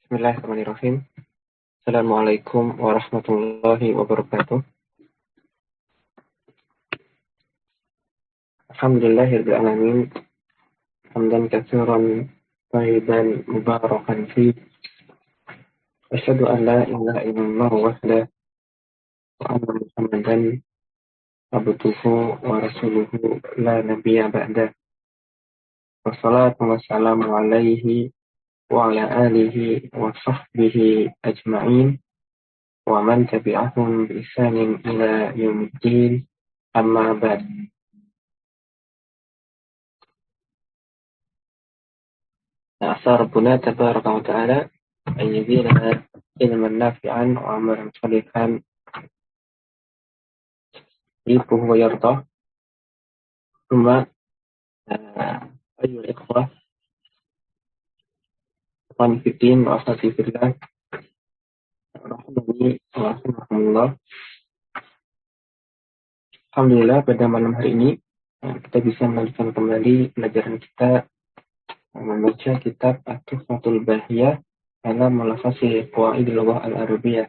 Bismillahirrahmanirrahim. Assalamualaikum warahmatullahi wabarakatuh. Alhamdulillahirabbil alamin. Hamdan katsiran thayyiban mubarakan fi. Asyhadu an la ilaha illallah wahdahu wa anna Muhammadan abduhu wa rasuluhu la nabiyya ba'da. Wassalatu wassalamu alaihi wa ala alihi wa sahbihi ajma'in wa man tabi'ahum bi ihsanin ila yaumiddin. Amma ba'd. عسى ربنا تبارك وتعالى أن يزيدنا علما نافعا وعملا صالحا يحبه ويرضى. ثم أيها الإخوة إخواني في الدين وأخواتي في الله rahimani wa rahimakumullah. Alhamdulillah pada malam hari ini kita bisa melanjutkan kembali pelajaran kita membaca kitab At-Tuhfatul Bahiyah dalam melafasi Qawaidul Lughah Al-Arabiyyah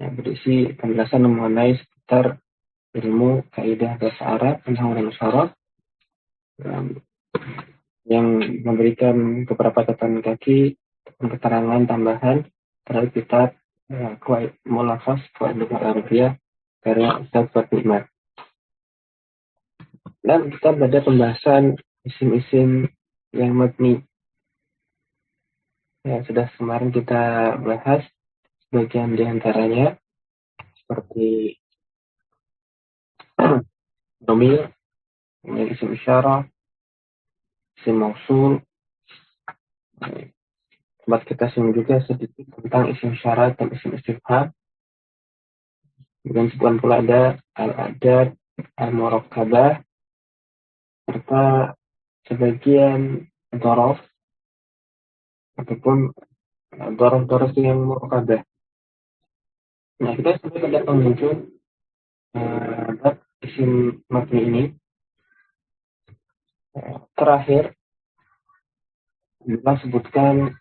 yang berisi penjelasan mengenai seputar ilmu kaidah bahasa Arab, nahwu dan syarat, yang memberikan beberapa catatan kaki dan keterangan tambahan terhadap kitab Mulafaz Qawaidul Lughah Al-Arabiyyah karya Ustaz Fatul Iman. Dan kita pada pembahasan isim-isim yang mabni. Ya, sudah kemarin kita bahas sebagian di antaranya seperti dhamir, isim isyarah, isim mausul. Sempat kita singgung juga sedikit tentang isim syarat dan isim istifham. Kemudian sebuah pula ada al-adad, al-murakkabah, serta sebagian dhorof ataupun dhorof-dhorof yang murakkabah. Nah, kita sampai pada penghujung bab isim mabni ini. Terakhir kita sebutkan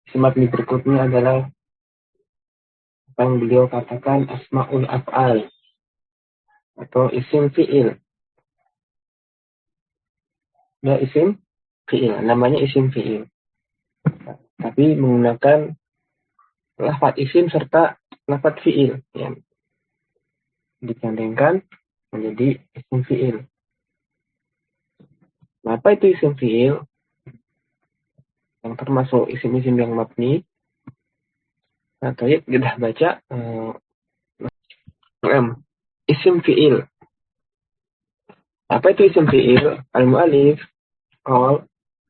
isim mabni berikutnya adalah apa yang beliau katakan asmaul af'al atau isim fi'il. Ya, isim fi'il, namanya isim fi'il. Tapi menggunakan lafaz isim serta lafaz fi'il yang digandengkan menjadi isim fi'il. Nah, apa itu isim fi'il? Yang termasuk isim-isim yang mabni. Nah, tadi kita baca isim fi'il. Apa itu isim fi'il? Al-mu'alif qala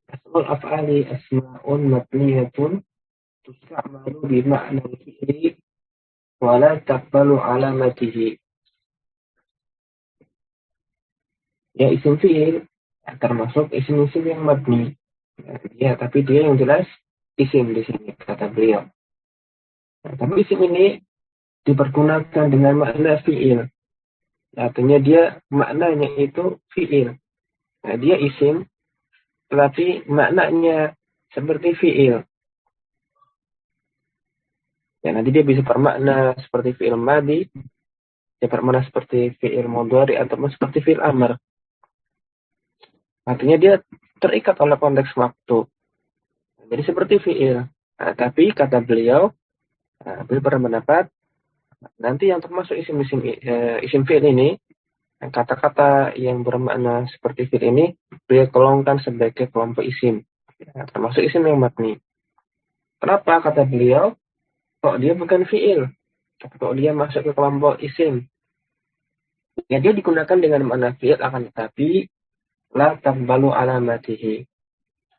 asma'ul af'ali asma'un mabniyatun tusta'malu bi ma'na al-fi'li wa la taqbalu 'alamatihi. Ya, isim fi'il termasuk isim-isim yang mabni. Ya, tapi dia yang jelas isim di sini kata beliau. Nah, tapi isim ini dipergunakan dengan makna fi'il. Artinya dia maknanya itu fi'il. Nah, dia isim tetapi maknanya seperti fi'il. Ya, nanti dia bisa bermakna seperti fi'il madhi, dia bermakna seperti fi'il mudhari ataupun seperti fi'il amr. Artinya dia terikat oleh konteks waktu. Jadi seperti fi'il. Nah, tapi kata beliau berpendapat nanti yang termasuk isim fi'il ini, kata-kata yang bermakna seperti fi'il ini beliau golongkan sebagai kelompok isim. Ya, termasuk isim yang mabni. Kenapa kata beliau kok dia bukan fi'il? Kok dia masuk ke kelompok isim? Ya, dia digunakan dengan makna fi'il akan tetapi la taqbalu alamatihi.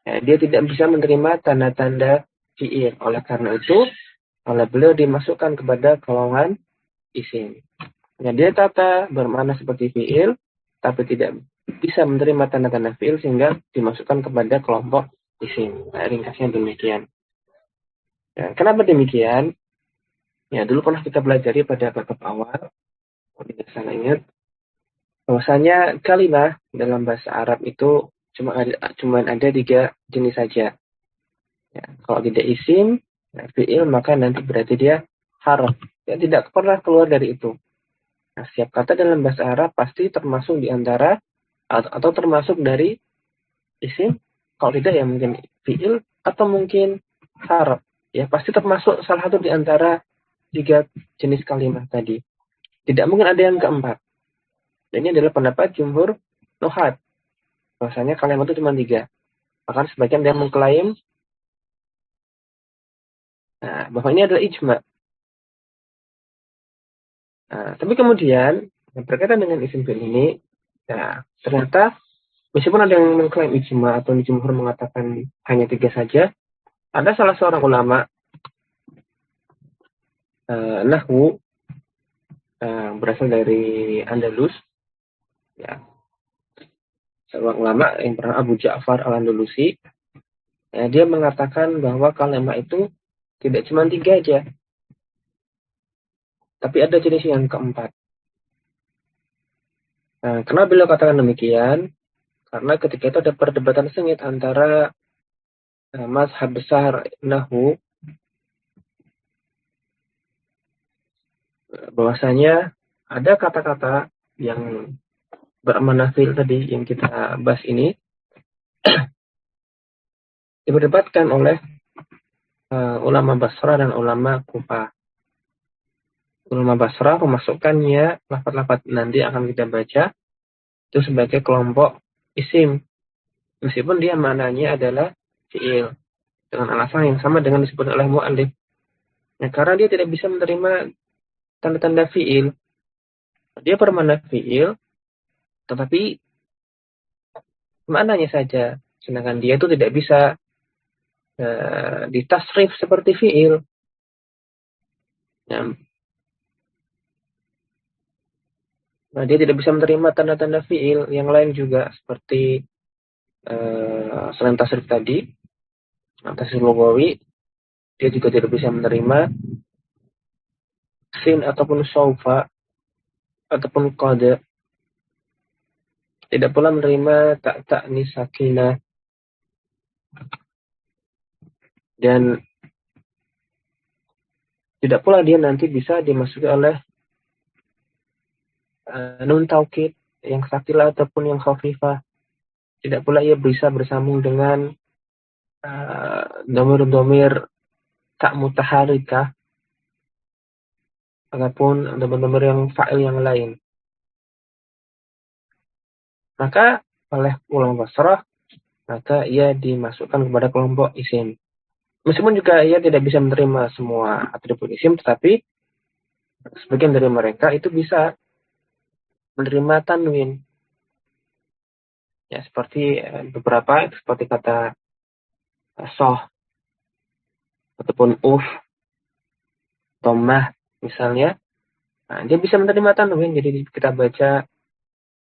Ya, dia tidak bisa menerima tanda-tanda fi'il. Oleh karena itu, oleh beliau dimasukkan kepada golongan isim. Ya, dia kata bermakna seperti fi'il, tapi tidak bisa menerima tanda-tanda fi'il sehingga dimasukkan kepada kelompok isim. Nah, ringkasnya demikian. Ya, kenapa demikian? Ya, dulu pernah kita pelajari pada bab awal, kalau tidak salah ingat, bahwasanya kalimah dalam bahasa Arab itu cuma ada 3 jenis saja. Ya, kalau tidak isim, ya, fi'il, maka nanti berarti dia harf. Ya, tidak pernah keluar dari itu. Nah, setiap kata dalam bahasa Arab pasti termasuk di antara atau termasuk dari isim. Kalau tidak ya mungkin fi'il atau mungkin harf. Ya, pasti termasuk salah satu di antara tiga jenis kalimat tadi. Tidak mungkin ada yang keempat. Dan ini adalah pendapat jumhur nuhat. Bahwasanya kalimat itu cuma tiga. Bahkan sebagian yang mengklaim bahwa ini adalah ijma. Tapi kemudian berkaitan dengan isim fi'il ini, ternyata meskipun ada yang mengklaim ijma atau jumhur mengatakan hanya tiga saja, ada salah seorang ulama nahwu berasal dari Andalus, ya, seorang ulama yang bernama Abu Ja'far Al-Andalusi. Ya, dia mengatakan bahwa kalimat itu tidak cuma tiga aja, tapi ada jenis yang keempat. Kenapa beliau katakan demikian? Karena ketika itu ada perdebatan sengit antara mazhab besar nahwu, bahwasanya ada kata-kata yang bermakna fi'il tadi yang kita bahas ini diperdebatkan oleh ulama Basrah dan ulama Kufah. Ulama Basrah memasukkannya lafaz-lafaz nanti akan kita baca itu sebagai kelompok isim, meskipun dia maknanya adalah fi'il dengan alasan yang sama dengan disebut oleh mu'allif. Nah, karena dia tidak bisa menerima tanda-tanda fi'il, dia bermakna fi'il tetapi maknanya saja, sedangkan dia itu tidak bisa ditasrif seperti fi'il. Nah, dia tidak bisa menerima tanda-tanda fi'il yang lain juga seperti selain tasrif tadi, tasrif lugawi, dia juga tidak bisa menerima sin ataupun saufa ataupun qad. Tidak pula menerima ta'ni sakinah. Dan tidak pula dia nanti bisa dimasuki oleh nun taukid yang sakilah ataupun yang khafifah. Tidak pula ia bisa bersambung dengan domir-domir tak mutaharikah ataupun domir-domir yang fa'il yang lain. Maka oleh ulama Basrah, maka ia dimasukkan kepada kelompok isim. Meskipun juga ia tidak bisa menerima semua atribut isim, tetapi sebagian dari mereka itu bisa menerima tanwin. Ya, seperti beberapa, seperti kata soh, ataupun tomah, misalnya. Nah, dia bisa menerima tanwin, jadi kita baca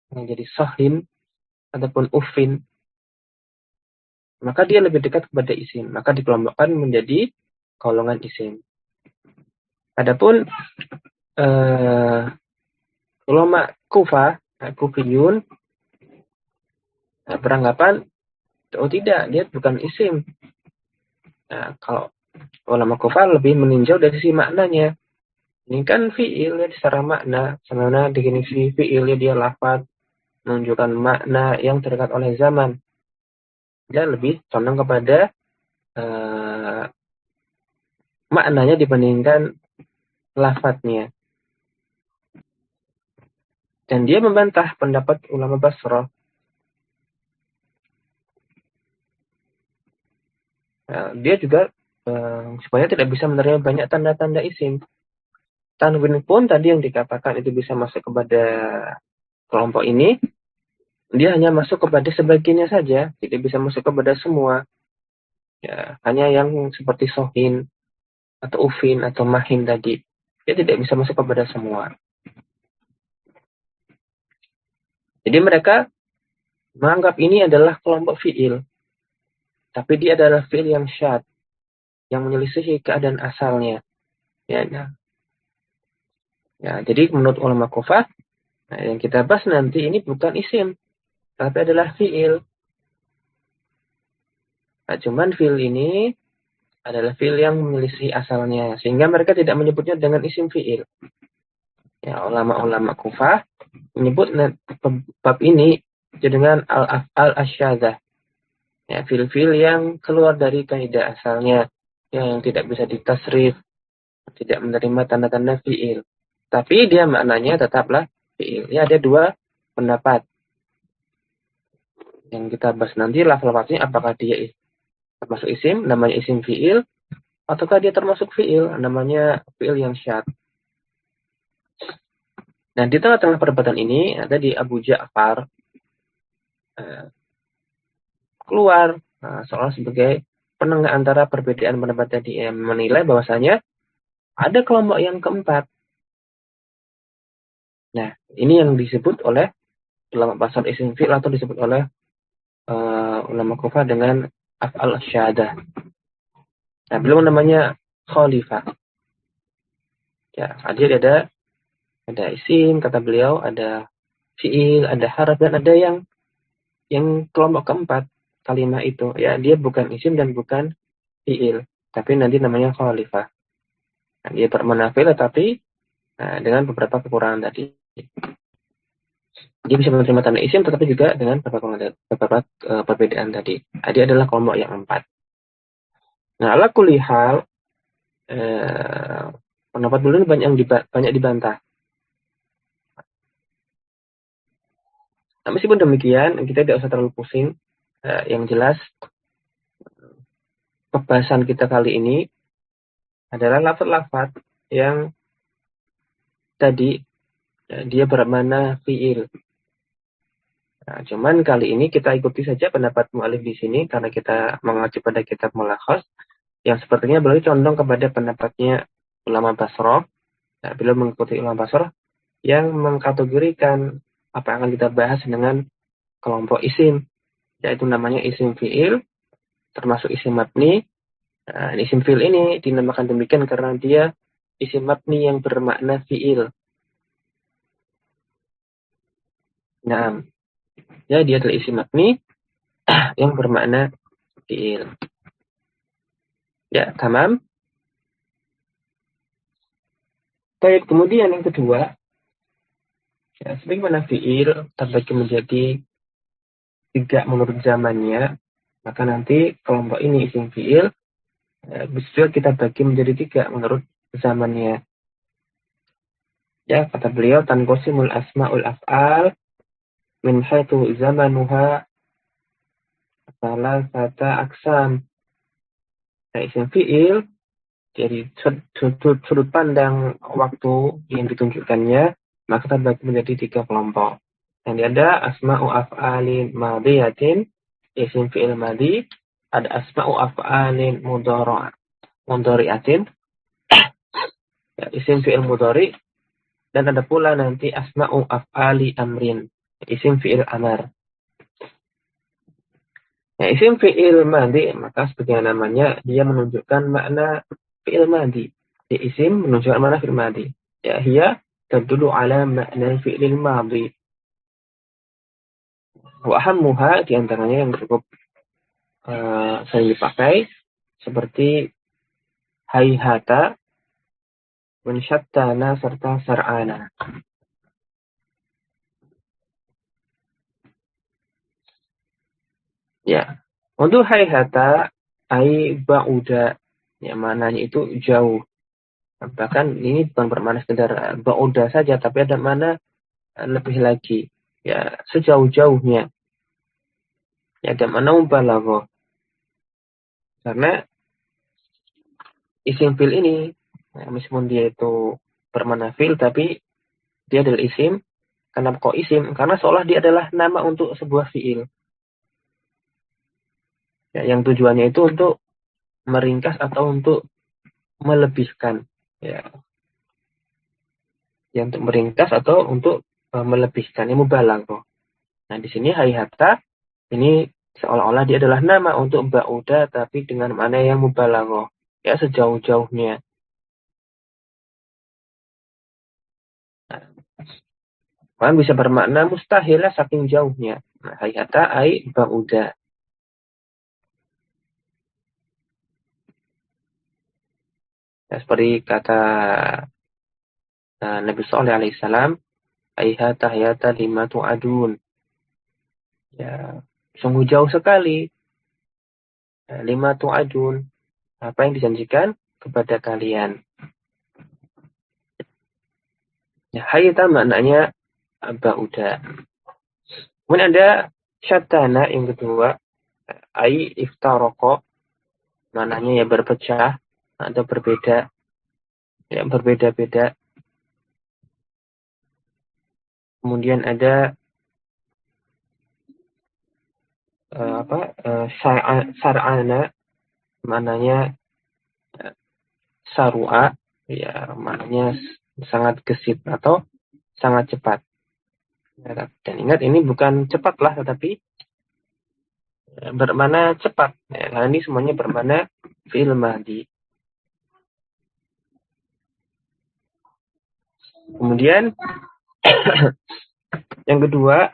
menjadi sohin, ataupun ufin. Maka dia lebih dekat kepada isim. Maka dikelompokkan menjadi golongan isim. Adapun ulama Kufah, Kufiyun, beranggapan oh tidak, dia bukan isim. Nah, kalau ulama Kufah lebih meninjau dari sisi maknanya. Ini kan fi'il ya secara makna. Sebenarnya definisi fi'il ya dia lafaz menunjukkan makna yang terdekat oleh zaman. Dia lebih condong kepada maknanya dibandingkan lafadznya. Dan dia membantah pendapat ulama Basrah. Dia juga supaya tidak bisa menerima banyak tanda-tanda isim. Tanwin pun tadi yang dikatakan itu bisa masuk kepada kelompok ini, dia hanya masuk kepada sebagiannya saja, tidak bisa masuk kepada semua. Ya, hanya yang seperti sohin, atau ufin, atau mahin tadi. Dia tidak bisa masuk kepada semua. Jadi mereka menganggap ini adalah kelompok fi'il. Tapi dia adalah fi'il yang syad, yang menyelisihi keadaan asalnya. Ya, jadi menurut ulama Kufah, yang kita bahas nanti ini bukan isim, tapi adalah fi'il. Nah, cuman fi'il ini adalah fi'il yang menyelisih asalnya, sehingga mereka tidak menyebutnya dengan isim fi'il. Ya, ulama-ulama Kufah menyebut bab ini dengan al-af'al asyadzah. Ya, fi'il-fi'il yang keluar dari kaidah asalnya, yang tidak bisa ditasrif, tidak menerima tanda-tanda fi'il. Tapi dia maknanya tetaplah fi'il. Ya, ada dua pendapat yang kita bahas nanti, lafaz-lafaznya apakah dia termasuk isim, namanya isim fi'il, ataukah dia termasuk fi'il, namanya fi'il yang syad. Nah, di tengah-tengah perdebatan ini ada di Abu Ja'far keluar seolah sebagai penengah antara perbedaan pendapat tadi, yang menilai bahwasanya ada kelompok yang keempat. Nah, ini yang disebut oleh ulama pasal isim fi'il atau disebut oleh ulama Kufah dengan af'al syahadah. Nah, beliau namanya khalifah. Ya, ada isim, kata beliau, ada fi'il, ada harf, dan ada yang kelompok keempat kalimat itu. Ya, dia bukan isim dan bukan fi'il, tapi nanti namanya khalifah. Nah, dia bermakna fi'il tapi dengan beberapa kekurangan tadi. Dia bisa menerima tanda isim tetapi juga dengan beberapa perbedaan tadi. Dia adalah kelompok yang empat. Nah, ala kulli hal, pendapat dulu ini banyak dibantah. Nah, meskipun demikian, kita tidak usah terlalu pusing. Yang jelas, pembahasan kita kali ini adalah lafaz-lafaz yang tadi dia bermakna fi'il. Nah, cuman kali ini kita ikuti saja pendapat mu'alif di sini karena kita mengacu pada kitab Mulakhas yang sepertinya beliau condong kepada pendapatnya ulama Basrah. Nah, beliau mengikuti ulama Basrah yang mengkategorikan apa yang akan kita bahas dengan kelompok isim, yaitu namanya isim fi'il, termasuk isim mabni. Nah, isim fi'il ini dinamakan demikian karena dia isim mabni yang bermakna fi'il. Nah, ya dia adalah isim mabni yang bermakna fi'il. Ya, tamam. Baik, kemudian yang kedua, ya, sebagaimana fi'il terbagi menjadi 3 menurut zamannya, maka nanti kelompok ini isim fi'il bisa kita bagi menjadi 3 menurut zamannya. Ya, kata beliau, tanqasimul asma'ul af'al min haitsu zamanuha salasata aqsam. Nah, isim fi'il dari sudut pandang waktu yang ditunjukkannya, maka terbagi menjadi 3 kelompok. Yang ada asma'u af'alin madiyatin, isim fi'il madi, ada asma'u af'alin mudhari'atin, ya, isim fi'il mudhari, dan ada pula nanti asma'u af'ali amrin, isim fi'il amar. Ya, isim fi'il madi, maka sebagai namanya, dia menunjukkan makna fi'il madi. Ya, isim menunjukkan makna fi'il madi. Ya, hiya tadullu ala makna fi'il madi. Wa ahammuha, di antaranya yang cukup sering dipakai, seperti hayhata, wansyattana, serta sar'ana. Ya, untuk hayhata, ay ba'uda, ya, maknanya itu jauh. Bahkan ini bukan bermakna sekedar ba'uda saja, tapi ada makna lebih lagi. Ya, sejauh-jauhnya. Ya, ada makna mubalaghah. Karena isim fil ini, ya, meskipun dia itu bermakna fil, tapi dia adalah isim. Kenapa kok isim? Karena seolah dia adalah nama untuk sebuah fiil. Ya, yang tujuannya itu untuk meringkas atau untuk melebihkan. Ya, yang untuk meringkas atau untuk melebihkan. Ini mubalaghah. Nah, di sini hayhata ini seolah-olah dia adalah nama untuk ba'uda tapi dengan makna yang mubalaghah. Ya, sejauh-jauhnya. Kan bisa bermakna mustahil saking jauhnya. Nah, hayhata ai ba'uda. Ya, seperti kata Nabi Shallallahu alaihi wasallam, "Aihata hayata lima tu'adun." Ya, sungguh jauh sekali. Lima tu'adun. Apa yang dijanjikan kepada kalian. Ya, hayata maknanya ba'uda. Kemudian ada syatana yang kedua, ai iftaroko, maknanya ya berpecah atau berbeda, ya berbeda-beda. Kemudian ada sar'ana, maknanya sarua, ya maknanya sangat gesit atau sangat cepat. Ya, dan ingat ini bukan cepatlah, tetapi bermakna cepat. Ya, karena ini semuanya bermakna fi'il madhi. Kemudian yang kedua,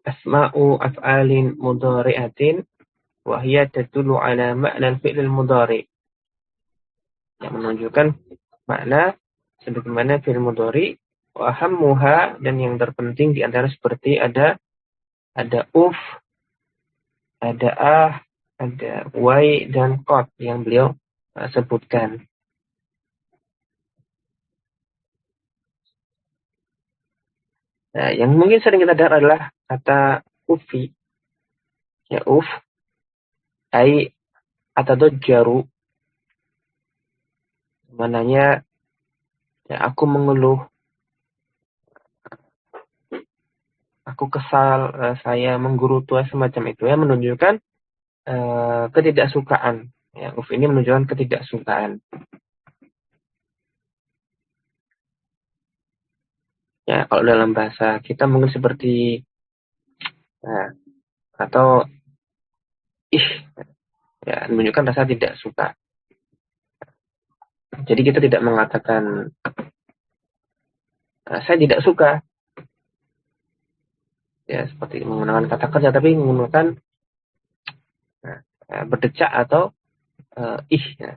asma'u af'alin mudhari'atin wa hiya tadullu ala ma'na al-fi'l al-mudhari'. Yang menunjukkan makna sebagaimana fi'il mudhari', wa ahammuha, dan yang terpenting di antara seperti ada uf, ada ada wai dan qad yang beliau sebutkan. Nah, yang mungkin sering kita dengar adalah kata ufi. Ya, uf, ai atadajjaru. Mananya ya, aku mengeluh, aku kesal, saya menggerutu, semacam itu ya, menunjukkan ketidaksukaan. Ya, uf ini menunjukkan ketidaksukaan. Ya, kalau dalam bahasa kita mungkin seperti atau ih, ya, menunjukkan rasa tidak suka. Jadi kita tidak mengatakan saya tidak suka, ya seperti menggunakan kata kerja, tapi menggunakan berdecak atau ya,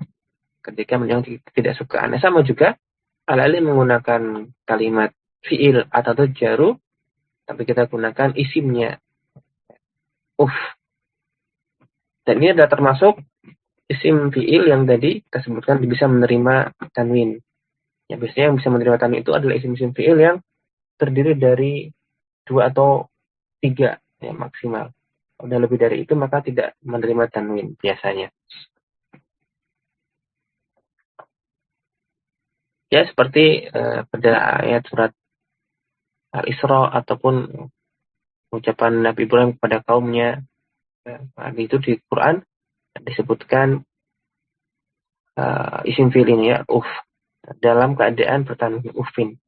ketika menunjukkan ketidaksukaan. Sama juga alih-alih menggunakan kalimat fiil atau jaru, tapi kita gunakan isimnya uf. Dan ini adalah termasuk isim fiil yang tadi kita sebutkan bisa menerima tanwin. Ya, biasanya yang bisa menerima tanwin itu adalah isim-isim fiil yang terdiri dari 2 atau 3 ya maksimal. Kalau udah lebih dari itu maka tidak menerima tanwin biasanya. Ya seperti pada ayat surat Al-Isra ataupun ucapan Nabi Ibrahim kepada kaumnya, itu di Quran disebutkan isim fiil ini ya uf dalam keadaan bertanwin ufin.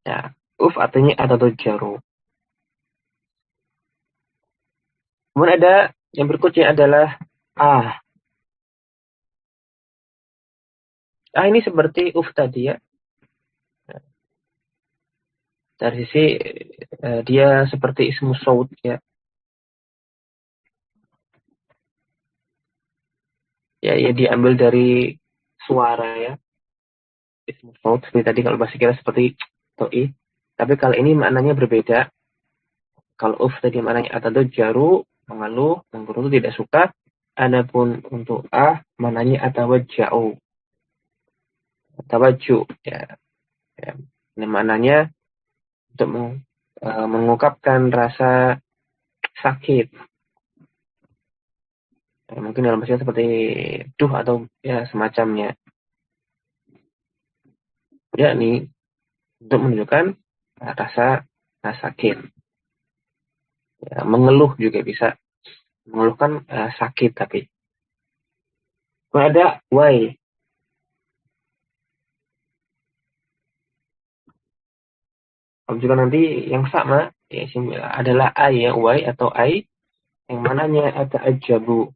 Ya, uf artinya atau jaru. Kemudian ada yang berikutnya adalah ini seperti uf tadi ya. Dari sisi dia seperti ismu saud ya. Ya diambil dari suara ya. Ismu saud seperti tadi kalau bahasa kita seperti to'i. Tapi kalau ini maknanya berbeda. Kalau uf tadi maknanya atau jaru, mengeluh, menggerutu, tidak suka. Adapun untuk maknanya atawajja'u. Tawajju ya. Ini maknanya untuk mengungkapkan rasa sakit. Mungkin dalam bahasa seperti duh atau ya semacamnya. Ya ini untuk menunjukkan rasa sakit. Ya, mengeluh juga bisa. Mengeluhkan sakit tapi. Kalau ada why. Kalau juga nanti yang sama ya, adalah ai ya, why atau ai yang mananya ata'ajabu.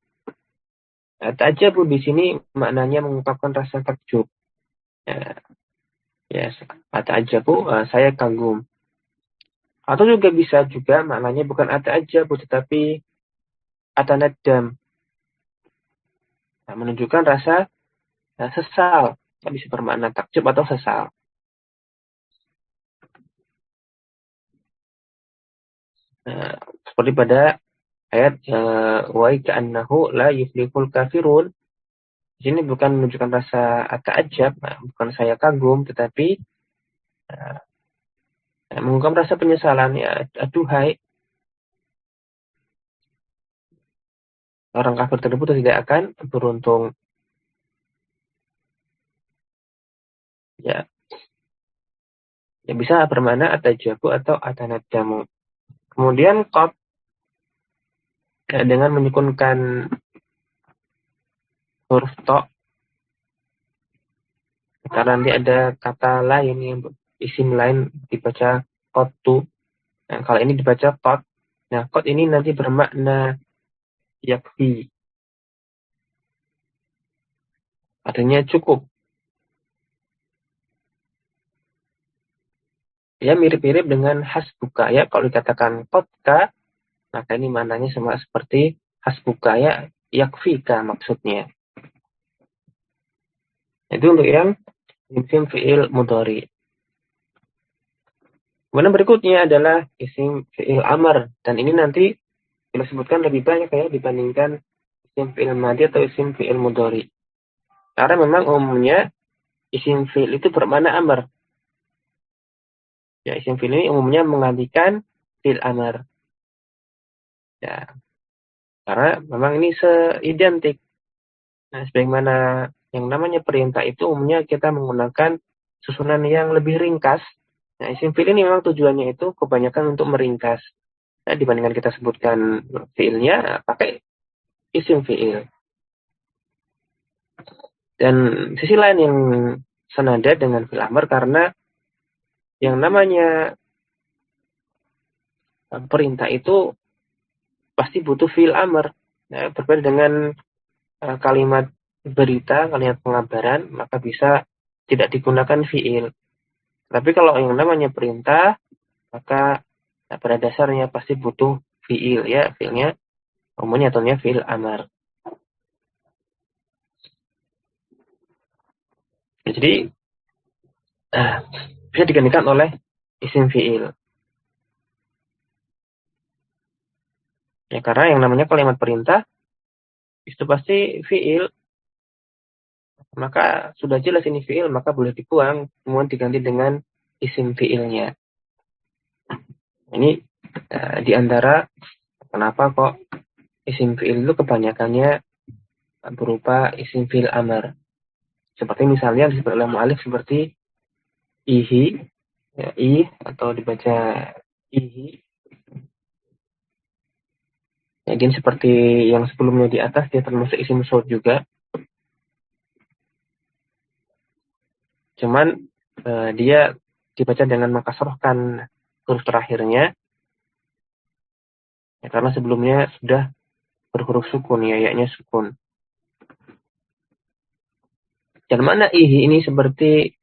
Ta'ajabu di sini maknanya mengungkapkan rasa takjub. Ya, ata'ajabu saya kagum. Atau juga bisa juga maknanya bukan ata'ajabu tetapi atanaddam. menunjukkan rasa sesal. Bisa bermakna takjub atau sesal. Seperti pada ayat wa ka'annahu la yuflihul kafirun. Di sini bukan menunjukkan rasa ta'ajab, bukan saya kagum, tetapi mengungkapkan rasa penyesalan. Ya, aduhai, orang kafir tersebut tidak akan beruntung. Ya, ya bisa bermakna atajabu atau atanadamu. Kemudian qad dengan menyukunkan huruf to, karena nanti ada kata lain yang isim lain dibaca qadtu. Nah, kalau ini dibaca qad. Nah, qad ini nanti bermakna yakfi. Artinya cukup. Ya, mirip-mirip dengan hasbuka. Ya, kalau dikatakan qadka, maka ini maknanya sama seperti hasbuka. Ya, yakfika maksudnya. Itu untuk yang isim fi'il mudhari. Kemudian berikutnya adalah isim fi'il amr. Dan ini nanti kita sebutkan lebih banyak ya dibandingkan isim fi'il madhi atau isim fi'il mudhari. Karena memang umumnya isim fi'il itu bermakna amr. Ya, isim fi'il ini umumnya menggantikan fi'il amr. Ya, karena memang ini seidentik. Nah, sebagaimana yang namanya perintah itu umumnya kita menggunakan susunan yang lebih ringkas. Nah, isim fi'il ini memang tujuannya itu kebanyakan untuk meringkas. Nah, dibandingkan kita sebutkan fi'ilnya, pakai isim fi'il. Dan sisi lain yang senada dengan fi'il amr karena yang namanya perintah itu pasti butuh fi'il amr. Nah, berbeda dengan kalimat berita, kalimat pengabaran, maka bisa tidak digunakan fi'il. Tapi kalau yang namanya perintah, maka pada dasarnya pasti butuh fi'il ya, fi'ilnya umumnya ataunya fi'il amr. Jadi bisa digantikan oleh isim fi'il. Ya, karena yang namanya kalimat perintah itu pasti fi'il. Maka sudah jelas ini fi'il, maka boleh dibuang, kemudian diganti dengan isim fi'ilnya. Ini di antara kenapa kok isim fi'il itu kebanyakannya berupa isim fi'il amr. Seperti misalnya disebut oleh mu'alif seperti ihi, ya, atau dibaca ihi. Mungkin seperti yang sebelumnya di atas, dia termasuk isim syaud juga. Cuman dia dibaca dengan mengkasrohkan huruf terakhirnya, ya, karena sebelumnya sudah berhuruf sukun, ya, yaknya sukun. Dan mana ihi ini seperti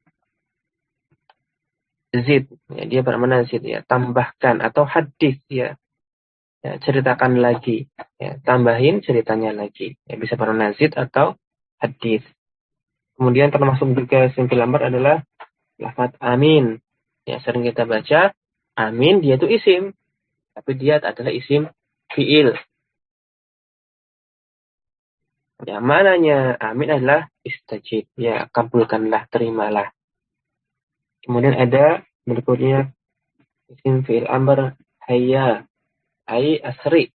zid, ya, dia bermakna zid, ya, tambahkan atau hadis, ya, ya, ceritakan lagi, ya, tambahin ceritanya lagi, ya, bisa bermakna zid atau hadis. Kemudian termasuk juga isim fi'il amr adalah lafaz amin, ya, sering kita baca amin, dia itu isim, tapi dia adalah isim fi'il. Ya, mananya amin adalah istajib, ya, kabulkanlah, terimalah. Kemudian ada berikutnya isim fi'il amr hayya, ai asri,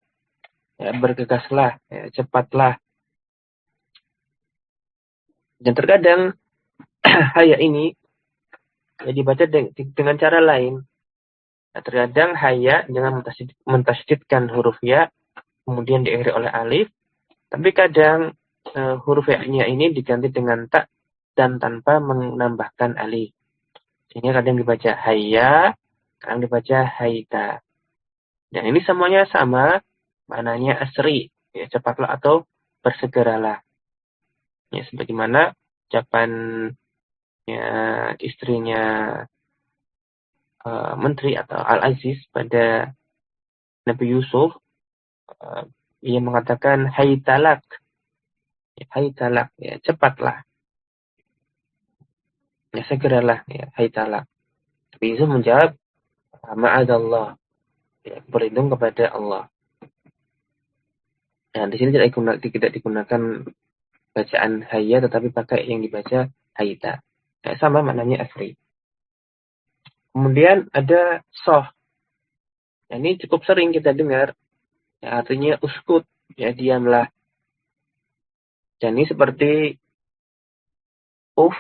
ya, bergegaslah, ya, cepatlah. Dan terkadang hayya ini ya, dibaca dengan cara lain. Nah, terkadang hayya dengan mentasydidkan huruf ya, kemudian diakhiri oleh alif. Tapi kadang huruf ya-nya ini diganti dengan tak dan tanpa menambahkan alif. Sehingga kadang dibaca hayya, kadang dibaca haita. Dan ini semuanya sama, maknanya asri, ya, cepatlah atau bersegeralah. Ya, sebagaimana ucapan ya, istrinya menteri atau Al-Aziz pada Nabi Yusuf, ia mengatakan hai talak, Haitalak, ya cepatlah, ya segeralah, ya haitalak. Tapi Yusuf menjawab, ma'adallah, ya berlindung kepada Allah. Nah, di sini tidak digunakan bacaan hayya, tetapi pakai yang dibaca haita. Nah, sama maknanya asri. Kemudian ada soh. Nah, ini cukup sering kita dengar. Ya, artinya uskut, ya diamlah. Dan ini seperti uf,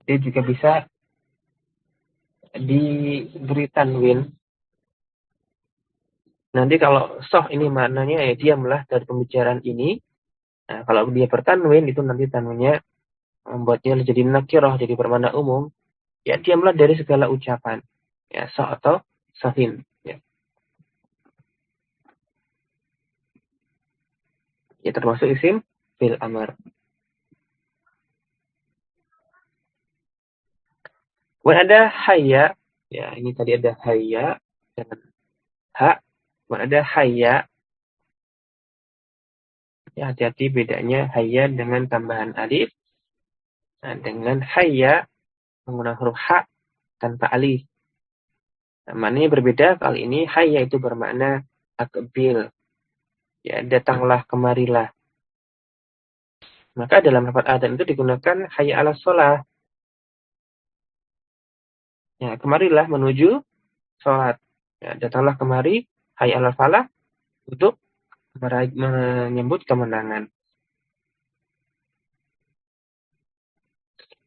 dia juga bisa diberi tanwin. Nanti kalau soh ini maknanya ya diamlah dari pembicaraan ini. Nah, kalau dia bertanwin itu nanti tanwinnya membuatnya jadi nakirah, jadi bermakna umum. Ya diamlah dari segala ucapan. Ya soh atau sohin. Ya termasuk isim fil amr. Kemudian ada hayya. Ya ini tadi ada hayya dengan ha. Kemudian ada hayya. Ya hati-hati bedanya hayya dengan tambahan alif. Nah, dengan hayya menggunakan huruf ha tanpa alif. Nah, maknanya berbeda. Kali ini hayya itu bermakna akbil. Ya datanglah, kemarilah. Maka dalam lafaz adzan itu digunakan hayya 'alas shalah. Ya, kemarilah menuju salat. Ya, datanglah kemari, hayya 'alal falah untuk menyebut kemenangan.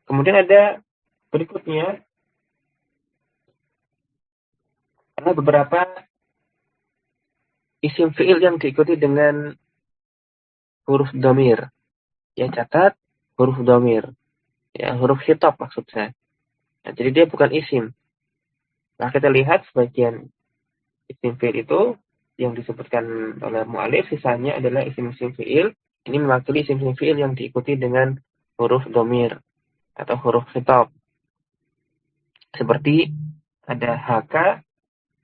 Kemudian ada berikutnya, ada beberapa isim fi'il yang diikuti dengan huruf dhamir. Ya, catat huruf dhamir. Ya, huruf khitab maksudnya. Nah, jadi dia bukan isim. Nah, kita lihat sebagian isim fi'il itu yang disebutkan oleh mu'alif, sisanya adalah isim-isim fi'il. Ini mewakili isim-isim fi'il yang diikuti dengan huruf dhamir atau huruf khitab. Seperti ada haka,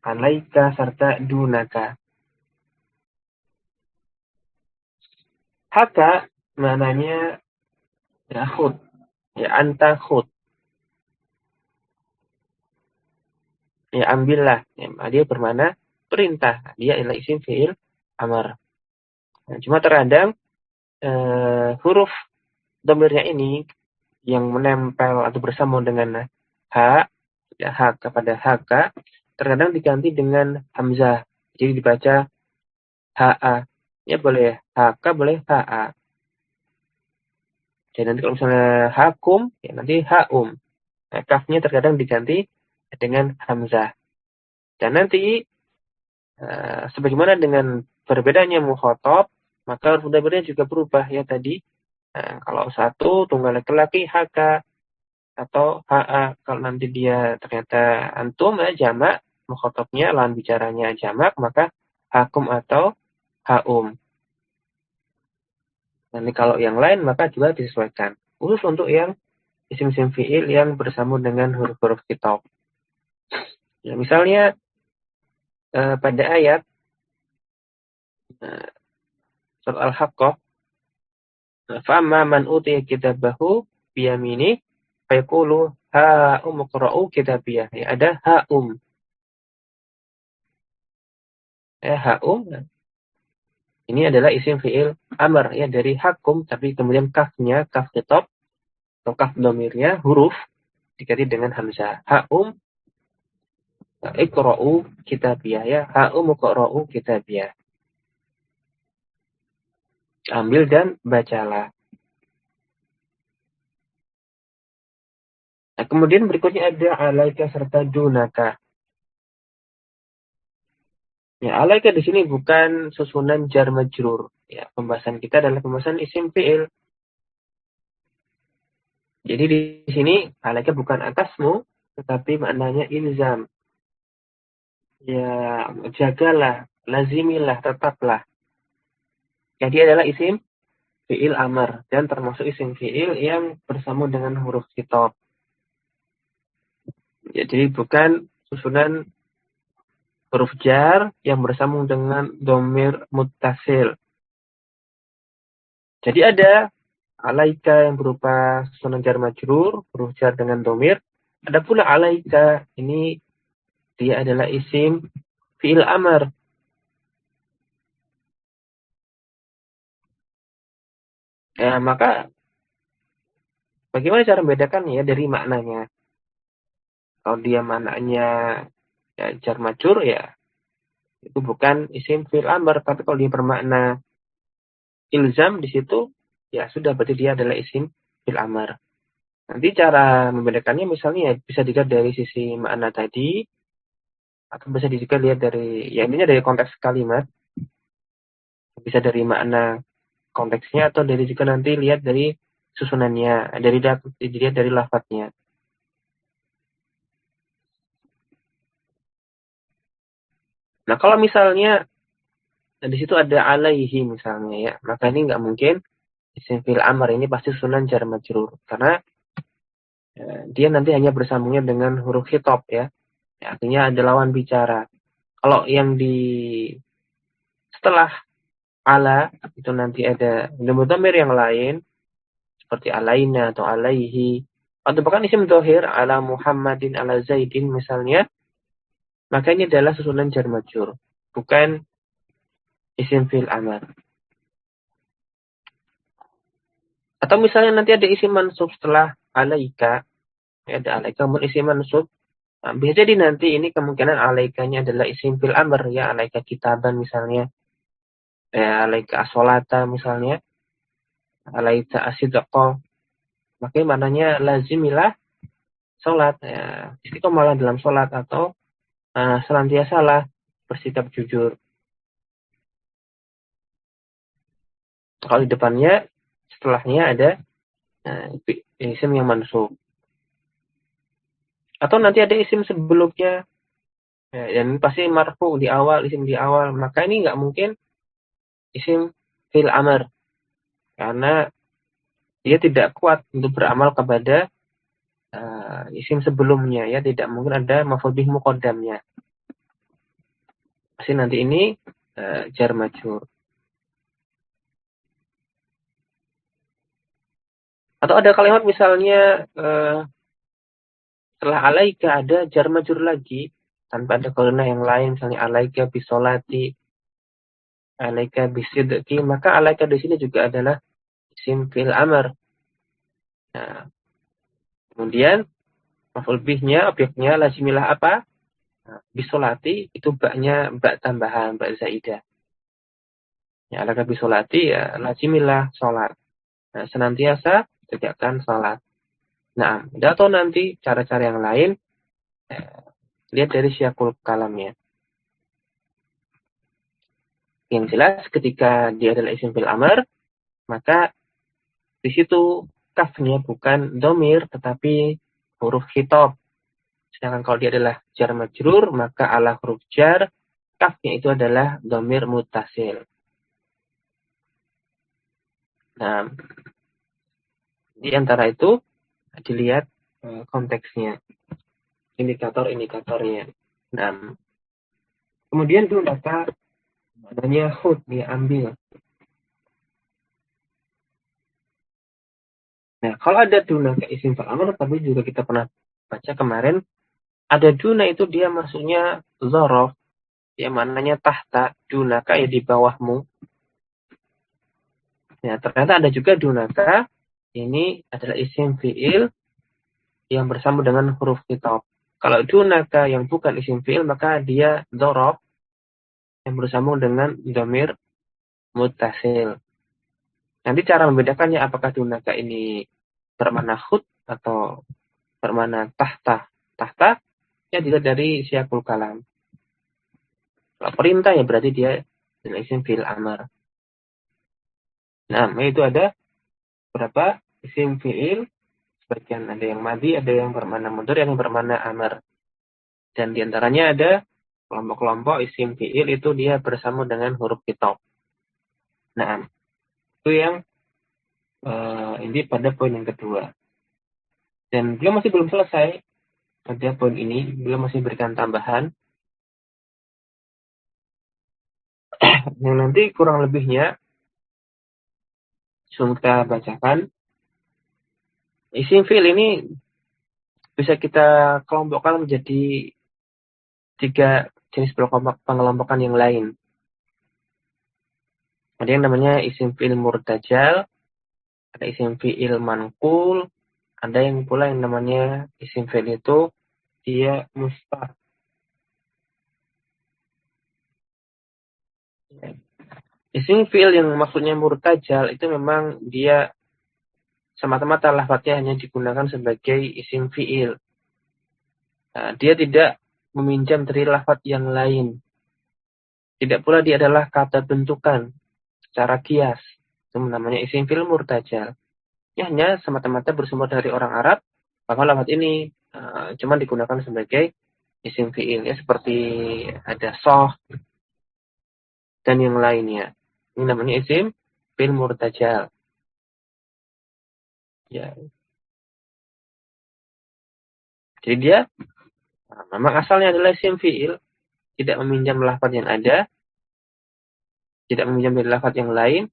alaika, serta dunaka. Haka maknanya ya khud, ya anta khud, ya ambillah. Ya, dia bermakna perintah. Dia adalah isim fi'il amar. Nah, cuma terkadang huruf dhamirnya ini yang menempel atau bersama dengan ha, ya ha kepada haka, terkadang diganti dengan hamzah. Jadi dibaca ha. Ya boleh haka, boleh ha. Dan nanti kalau misalnya hakum, ya nanti haum. Nah, kafnya terkadang diganti dengan hamzah. Dan nanti sebagaimana dengan berbedanya mukhatab, maka huruf dhamirnya juga berubah ya tadi. Kalau satu tunggal laki-laki haka atau haa, kalau nanti dia ternyata antum ya jamak, mukhatabnya lawan bicaranya jamak, maka hakum atau haum. Nanti kalau yang lain maka juga disesuaikan. Khusus untuk yang isim-isim fi'il yang bersambung dengan huruf-huruf khitab. Ya, misalnya pada ayat surat Al-Haqqah, fa'amma man utiya kitabahu biyamini fayaqulu ha'um iqra'u kitabiyah. Ya, ada ha'um. Ya, ha'um. Ini adalah isim fi'il amr ya dari hakum, tapi kemudian kafnya, kaf khitab atau kaf dhamirnya huruf diganti dengan hamzah. Ha'um iqra'u kitabiyah ya. Ha'um iqra'u kitabiyah. Ambil dan bacalah. Nah, kemudian berikutnya ada alaika serta dunaka. Ya, alaika di sini bukan susunan jar majrur. Ya, pembahasan kita adalah pembahasan isim fi'il. Jadi di sini alaika bukan atasmu, tetapi maknanya ilzam. Ya, jagalah, lazimilah, tetaplah. Jadi adalah isim fi'il amr dan termasuk isim fi'il yang bersambung dengan huruf khitab. Ya, jadi bukan susunan huruf jar yang bersambung dengan dhamir muttasil. Jadi ada alaika yang berupa susunan jar majrur, huruf jar dengan domir. Ada pula alaika, ini dia adalah isim fi'il amr. Ya, maka bagaimana cara membedakannya dari maknanya? Kalau dia maknanya ya, jar majrur, ya itu bukan isim fi'il amr, tapi kalau dia bermakna ilzam di situ, ya sudah berarti dia adalah isim fi'il amr. Nanti cara membedakannya misalnya bisa dilihat dari sisi makna tadi, atau bisa juga lihat dari, ya intinya dari konteks kalimat, bisa dari makna konteksnya, atau dari juga nanti lihat dari susunannya, dilihat dari lafadznya. Nah, kalau misalnya di situ ada alaihi misalnya ya, maka ini nggak mungkin isim fi'il amr, ini pasti susunan jar majrur, karena dia nanti hanya bersambungnya dengan huruf khitab ya. Artinya ada lawan bicara. Kalau yang di setelah ala itu nanti ada dhamir yang lain seperti alaina atau alaihi, atau bahkan isim dhohir ala Muhammadin ala Zaidin misalnya, maka ini adalah susunan jar majrur, bukan isim fi'il amr. Atau misalnya nanti ada isim mansub setelah alaika, ya, ada alaika isim mansub. Nah, bisa jadi nanti ini kemungkinan alaikanya adalah isim fi'il amr ya, alaika kitaban misalnya, ya, alaika asolata misalnya, alaika asidqa. Maka maknanya lazimilah sholat, ya, istiqomalah dalam sholat, atau senantiasalah bersikap jujur. Kalau di depannya, setelahnya ada isim yang mansub. Atau nanti ada isim sebelumnya, ya, dan pasti marfu di awal, isim di awal. Maka ini nggak mungkin isim fil amr, karena dia tidak kuat untuk beramal kepada isim sebelumnya, ya, tidak mungkin ada maf'ul bih muqaddamnya. Pasti nanti ini jar majrur. Atau ada kalimat misalnya setelah alaika ada jar majrur lagi tanpa ada qarina yang lain, misalnya alaika bisolati, alaika bisidqi, maka alaika di sini juga adalah isim fi'il amr. Nah, kemudian maf'ul bihnya, objeknya lazimilah apa? Nah, bisolati itu baknya bak tambahan, bak zaidah. Ya, alaika bisolati ya lazimilah sholat. Nah, senantiasa tegakkan sholat. Nah, atau nanti cara-cara yang lain, lihat dari syiakul kalamnya. Yang jelas ketika dia adalah isim fi'il amr, maka di situ kafnya bukan domir tetapi huruf khitab. Sedangkan kalau dia adalah jar majrur, maka ala huruf jar kafnya itu adalah domir mutasil. Nah, di antara itu dilihat konteksnya, indikator-indikatornya. Nah, kemudian itu data adanya khud, dia ambil. Nah, kalau ada duna ke isim fi'il amr, tapi juga kita pernah baca kemarin, ada duna itu dia maksudnya zorof, yang mananya tahta, dunaka ya di bawahmu. Ya, ternyata ada juga dunaka, ini adalah isim fi'il yang bersambung dengan huruf khitab. Kalau dunaka yang bukan isim fi'il, maka dia zorof yang bersambung dengan dhamir muttasil. Nanti cara membedakannya apakah dunaka ini bermakna khud atau bermakna tahta. Tahta ya dilihat dari syiakul kalam. Kalau perintah ya berarti dia adalah isim fi'il amr. Nah, itu ada berapa isim fi'il, sebagian ada yang madhi, ada yang bermakna mudhari', ada yang bermakna amr. Dan diantaranya ada kelompok-kelompok isim fi'il itu dia bersambung dengan huruf khitab. Nah, itu yang ini pada poin yang kedua. Dan beliau masih belum selesai pada poin ini, beliau masih berikan tambahan yang nanti kurang lebihnya Sebelum kita bacakan, isim fi'il ini bisa kita kelompokkan menjadi 3 jenis pengelompokan yang lain. Ada yang namanya isim fi'il murtajal, ada isim fi'il manqul, ada yang pula yang namanya isim fi'il itu dia mustaq. Isim fi'il yang maksudnya murtajal itu memang dia semata-mata lafadznya hanya digunakan sebagai isim fi'il. Nah, dia tidak meminjam dari lafadz yang lain. Tidak pula dia adalah kata bentukan secara kias. Itu namanya isim fi'il murtajal. Ini hanya semata-mata bersumber dari orang Arab, maka lafadz ini cuma digunakan sebagai isim fi'il, ya, seperti ada soh dan yang lainnya. Ini namanya isim fi'il murtajal. Ya. Jadi dia memang asalnya adalah isim fi'il, tidak meminjam lafadz yang ada, tidak meminjam dari lafadz yang lain,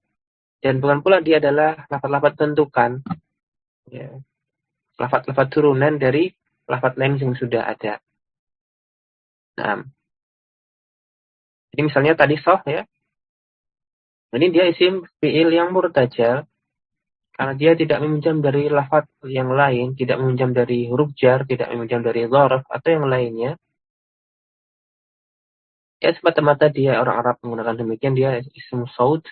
dan bukan pula dia adalah lafadz-lafadz bentukan. Ya. Lafadz-lafadz turunan dari lafadz lain yang sudah ada. Nah, jadi misalnya tadi soh, ya. Ini dia isim fi'il yang murtajal karena dia tidak meminjam dari lafadz yang lain, tidak meminjam dari huruf jar, tidak meminjam dari dzaraf atau yang lainnya. Ya semata-mata dia orang Arab menggunakan demikian, dia isim saud,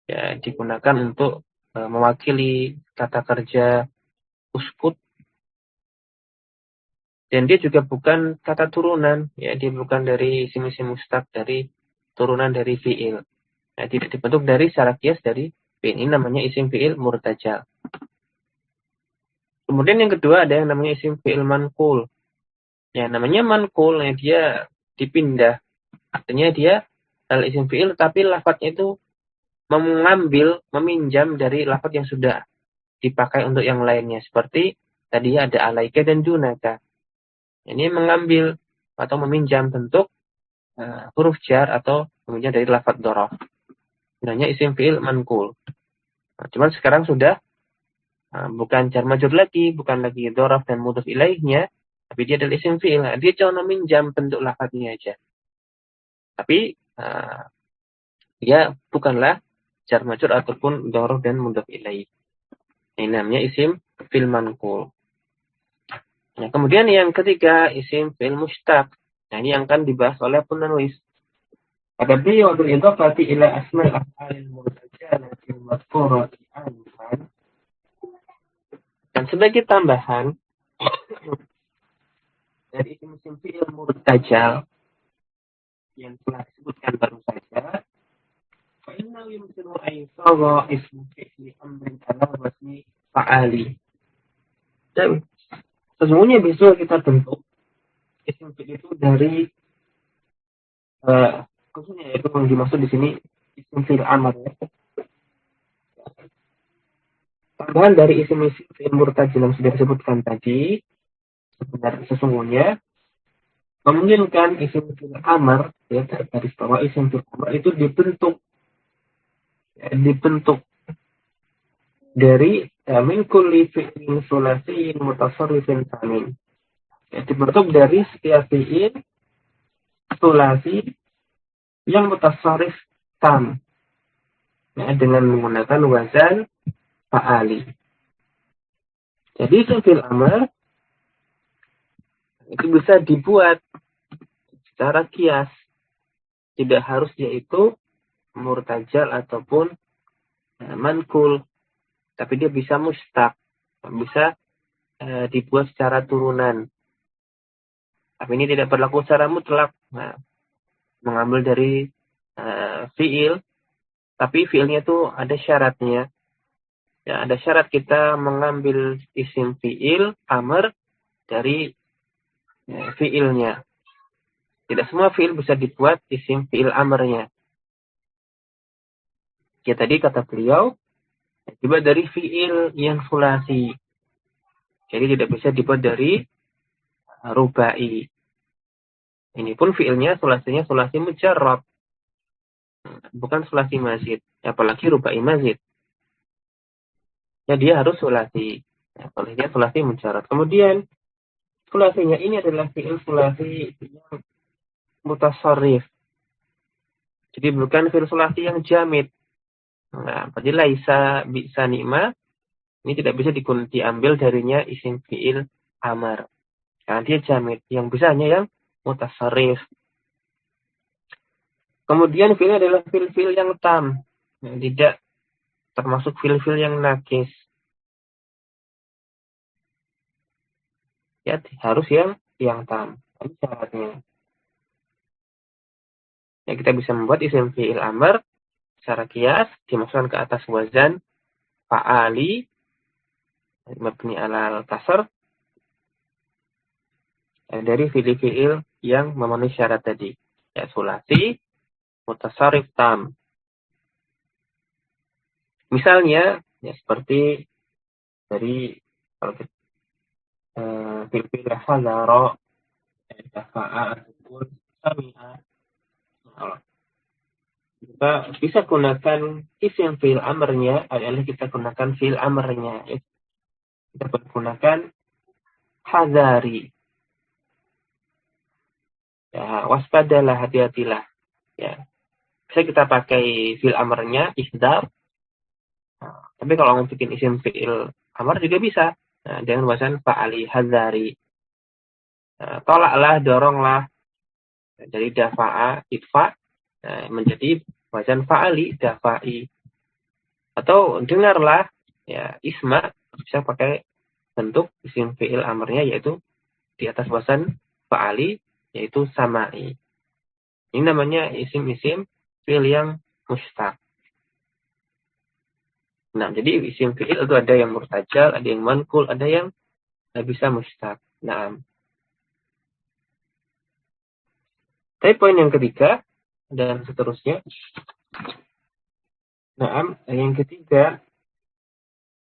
ya digunakan untuk mewakili kata kerja uskut, dan dia juga bukan kata turunan, ya dia bukan dari isim-isim mustaq, dari turunan dari fi'il. Nah, tidak dibentuk dari secara kias dari fi'il. Ini namanya isim fi'il murtajal. Kemudian yang kedua ada yang namanya isim fi'il manqul. Ya, namanya manqul, ya, dia dipindah. Artinya dia adalah isim fi'il tapi lafadznya itu mengambil, meminjam dari lafadz yang sudah dipakai untuk yang lainnya. Seperti tadi ada alaika dan dunaka. Ini mengambil atau meminjam bentuk huruf jar atau meminjam dari lafadz dzaraf. Namanya isim fi'il manqul. Nah, cuman sekarang sudah bukan jar majrur lagi, bukan lagi dzaraf dan mudhof ilaihnya, tapi dia adalah isim fi'il. Nah, dia cuma meminjam bentuk lafadznya aja. Tapi dia bukanlah jar majrur ataupun dzaraf dan mudhof ilaih. Ini namanya isim fi'il manqul. Nah, kemudian yang ketiga isim fi'il mushtaq. Nah, ini yang akan dibahas oleh penulis. Pada beliau beridhafati ila asma'il af'alil murtajalati madhkurati anifan. Dan sebagai tambahan dari isim-isim fi'il murtajal yang telah disebutkan baru saja, fa innahu yumkinu an yusawwa ismu fi'li amrin ala wasmi fa'ali. Dan sesungguhnya bisa kita bentuk isim fi'il itu dari khususnya yaitu yang dimaksud di sini isim fi'il amr, ya. Tambahan dari isim-isim fi'il murtajal yang sudah disebutkan tadi, sesungguhnya memungkinkan isim fi'il amr, ya, dari bawah isim fi'il amr itu dibentuk, ya, dibentuk dari min kulli fi'lin sulasiyin mutasarrifin samin. Ya, dibentuk dari setiap fi'il sulasi yang mutasarrif tam, ya, dengan menggunakan wazan fa'ali. Jadi isim fi'il amr itu bisa dibuat secara kias, tidak harus yaitu murtajal ataupun manqul, tapi dia bisa mustaq, bisa dibuat secara turunan. Tapi ini tidak berlaku secara mutlak. Nah, mengambil dari fi'il, tapi fi'ilnya itu ada syaratnya. Ya, ada syarat kita mengambil isim fi'il amr dari fi'ilnya. Tidak semua fi'il bisa dibuat isim fi'il amrnya. Ya tadi kata beliau, dibuat dari fi'il yang sulasi. Jadi tidak bisa dibuat dari rubai. Ini pun fi'ilnya sulasinya sulasi mujarrad. bukan sulasi mazid. Apalagi rubai mazid. Ya dia harus sulasi. Ya, kalau dia sulasi mujarad. Kemudian sulasinya ini adalah fi'il sulasi yang mutasarrif. Jadi bukan fi'il sulasi yang jamid. Nah, berarti laisa bisa nikma ini tidak bisa diambil darinya isim fi'il amar. Karena dia jamid. Yang bisa hanya yang mutasarrif. Kemudian fi'il adalah fi'il yang tam. Yang tidak termasuk fi'il yang nakis. Ya, harus yang tam. Ini syaratnya. Ya, kita bisa membuat isim fi'il amar secara kias dimasukkan ke atas wazan fa'ali mabni alal kasar dari fi'il yang memenuhi syarat tadi. Ya, sulasi, mutasarrif tam. Misalnya, ya seperti dari kalau kita fi'il hadara, dafa'a ataupun sami'a. Kita bisa gunakan isim fi'il amarnya adalah kita gunakan fi'il amarnya. Kita gunakan hadari. Ya, waspadalah, hati-hatilah. Ya. Bisa kita pakai fi'il amarnya ihdar. Nah, tapi kalau mau bikin isim fi'il amar juga bisa. Nah, dengan wazan fa'ali hadari. Nah, tolaklah, doronglah. Nah, dari dafa'a idfa menjadi wazan fa'ali dafa'i. Atau dengarlah, ya isma bisa pakai bentuk isim fi'il amarnya yaitu di atas wazan fa'ali yaitu sama'i. Ini namanya isim-isim fi'il yang mustaq. Nah, jadi isim fi'il itu ada yang murtajal, ada yang manqul, ada yang bisa mustaq. Nah, tapi poin yang ketiga dan seterusnya. Nah, yang ketiga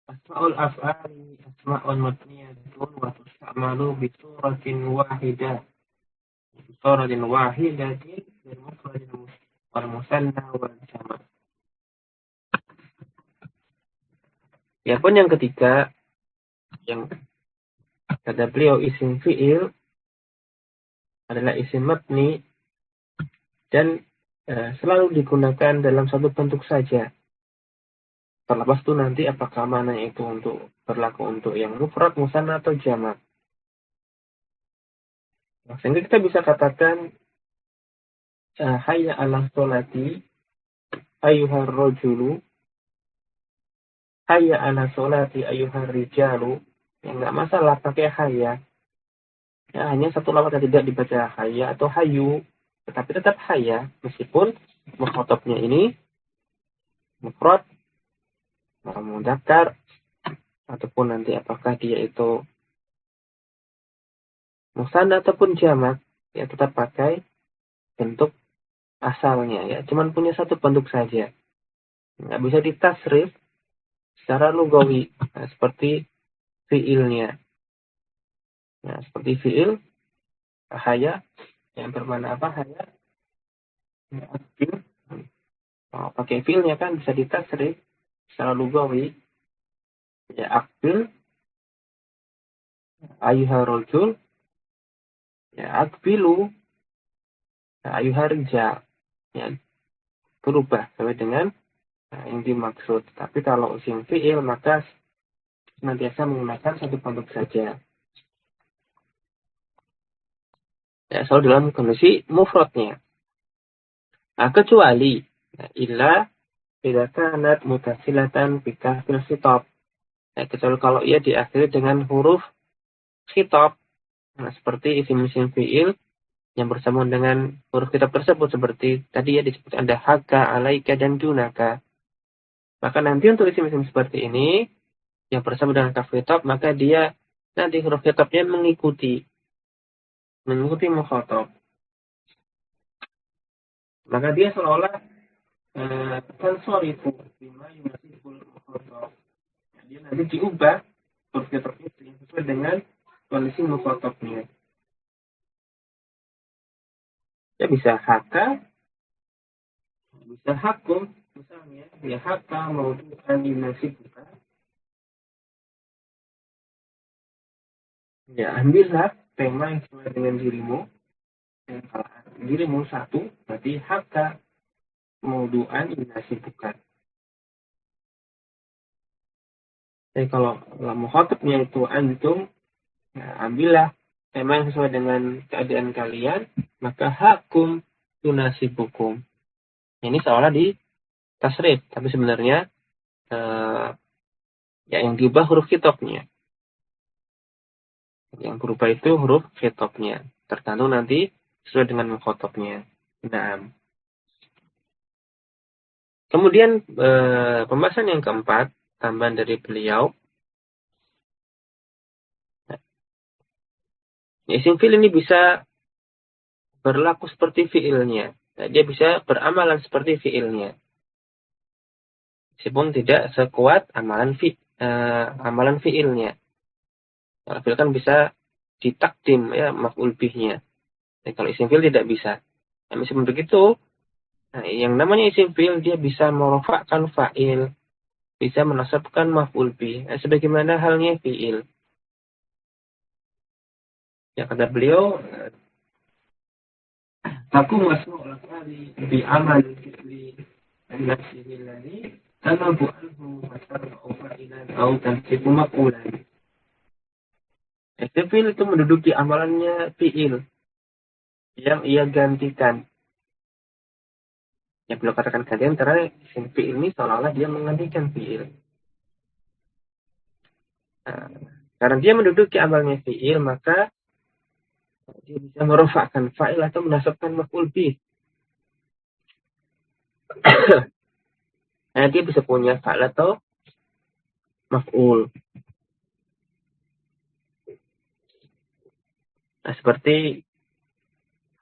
asma'ul af'ali asma'ul mabniyatun wa tusta'malu bi suratin wahidah. Suratin wahidatin dan mufradin wal musanna wal jama'. Ya, pun yang ketiga yang kata beliau isim fi'il adalah isim mabni dan selalu digunakan dalam satu bentuk saja. Terlepas itu nanti apakah maknanya itu berlaku untuk yang mufrad, musanna atau jamak. Nah, sehingga kita bisa katakan hayya 'alas sholati ayyuhar rajulu, hayya 'alas sholati ayyuhar rijalu. Ya enggak masalah pakai hayya. Ya, hanya satu lafaz yang tidak dibaca hayya atau hayu, tetapi tetap hayya meskipun mukhatabnya ini mufrad, mudzakkar ataupun nanti apakah dia itu musanna ataupun jamak, ya tetap pakai bentuk asalnya, ya cuman punya satu bentuk saja, nggak bisa ditasrif secara lugawi. Nah, seperti fiilnya, nah seperti fiil haya yang bermakna apa, haya ya, akbil. Nah, pakai fiilnya kan bisa ditasrif secara lugawi, ya akbil ayuha rojul, ya akbilu ayuha rijal, ya berubah sesuai dengan yang dimaksud. Tapi kalau isim fiil maka senantiasa menggunakan satu bentuk saja. Ya, selalu dalam kondisi mufradnya. Nah, kecuali illa idza kanat mutasilatan bi kafil khitab. Nah, kecuali kalau ia diakhiri dengan huruf khitab. Nah, seperti isim-isim fiil yang bersama dengan huruf khitab tersebut seperti tadi ya disebut ada haka, alaika dan dunaka. Maka nanti untuk isim-isim seperti ini yang bersama dengan kaf khitab, maka dia nanti huruf khitabnya mengikuti mukhatab. Maka dia seolah-olah tansorifu bima yunasibul mukhatab. Dia nanti diubah huruf khitabnya sesuai dengan kondisi mukhatabnya. Ya bisa haka, Bisa hakum, misalnya, ya haka maudu'an yunasibuka. Ya, ambillah tema yang sesuai dengan dirimu. Dan kalau dirimu satu, berarti haka maudu'an yunasibuka. Jadi kalau mukhatabnya itu antum, ya, ambillah tema yang sesuai dengan keadaan kalian, maka hakum yunasibukum. Ini seolah di tasrif, tapi sebenarnya ya yang diubah huruf khitabnya. Yang berubah itu huruf khitabnya. Tergantung nanti sesuai dengan mukhatabnya. Nah, kemudian pembahasan yang keempat, tambahan dari beliau. Isim fi'il ini bisa berlaku seperti fi'ilnya. Nah, dia bisa beramalan seperti fi'ilnya. Meskipun tidak sekuat amalan fi'ilnya. Kalau fi'il kan bisa ditakdim ya maf'ul bihnya. Kalau isim fi'il tidak bisa. Nah, meskipun begitu, nah, yang namanya isim fi'il dia bisa merofakkan fa'il, bisa menasabkan maf'ul bih. Nah, sebagaimana halnya fi'il. Ya kata beliau, aku masuk al-fa'li bi amal fi'li nafsihi alladhi tanabu anhu masarra'u fa'ilan au tansibu maf'ulan. Isim fi'il itu menduduki amalannya fi'il yang ia gantikan. Yang beliau katakan gantian karena isim fi'il ini seolah-olah dia menggantikan fi'il. Nah, karena dia menduduki amalnya fi'il, maka dia bisa merofakkan fa'il atau menasabkan maf'ul bih. Nah, dia bisa punya fa'il atau maf'ul. Nah, seperti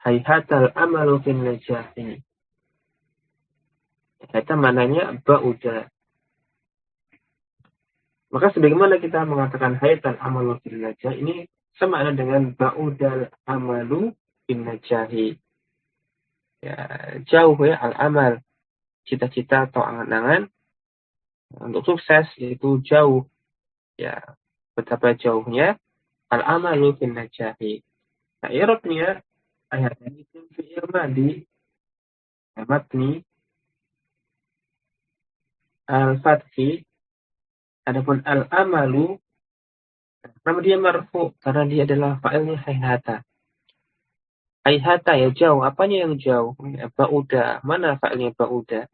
hayhatal amalu fin najahi. Hayata mananya ba'uda. Maka sebagaimana kita mengatakan hayhatal amalu fin najah, ini sama dengan ba'udal amalu fin najahi. Ya, jauh ya al-amal. Cita-cita atau angan-angan untuk sukses itu jauh. Ya, betapa jauhnya al-amalu fin najahi. Nah, i'rabnya ayat ini isim fi'il madi matni al-fathi. Adapun al-amalu nama dia marfu karena dia adalah fa'ilnya hayhata. Hayhata ya jauh, apanya yang jauh? Ya, ba'uda, mana fa'ilnya ba'uda?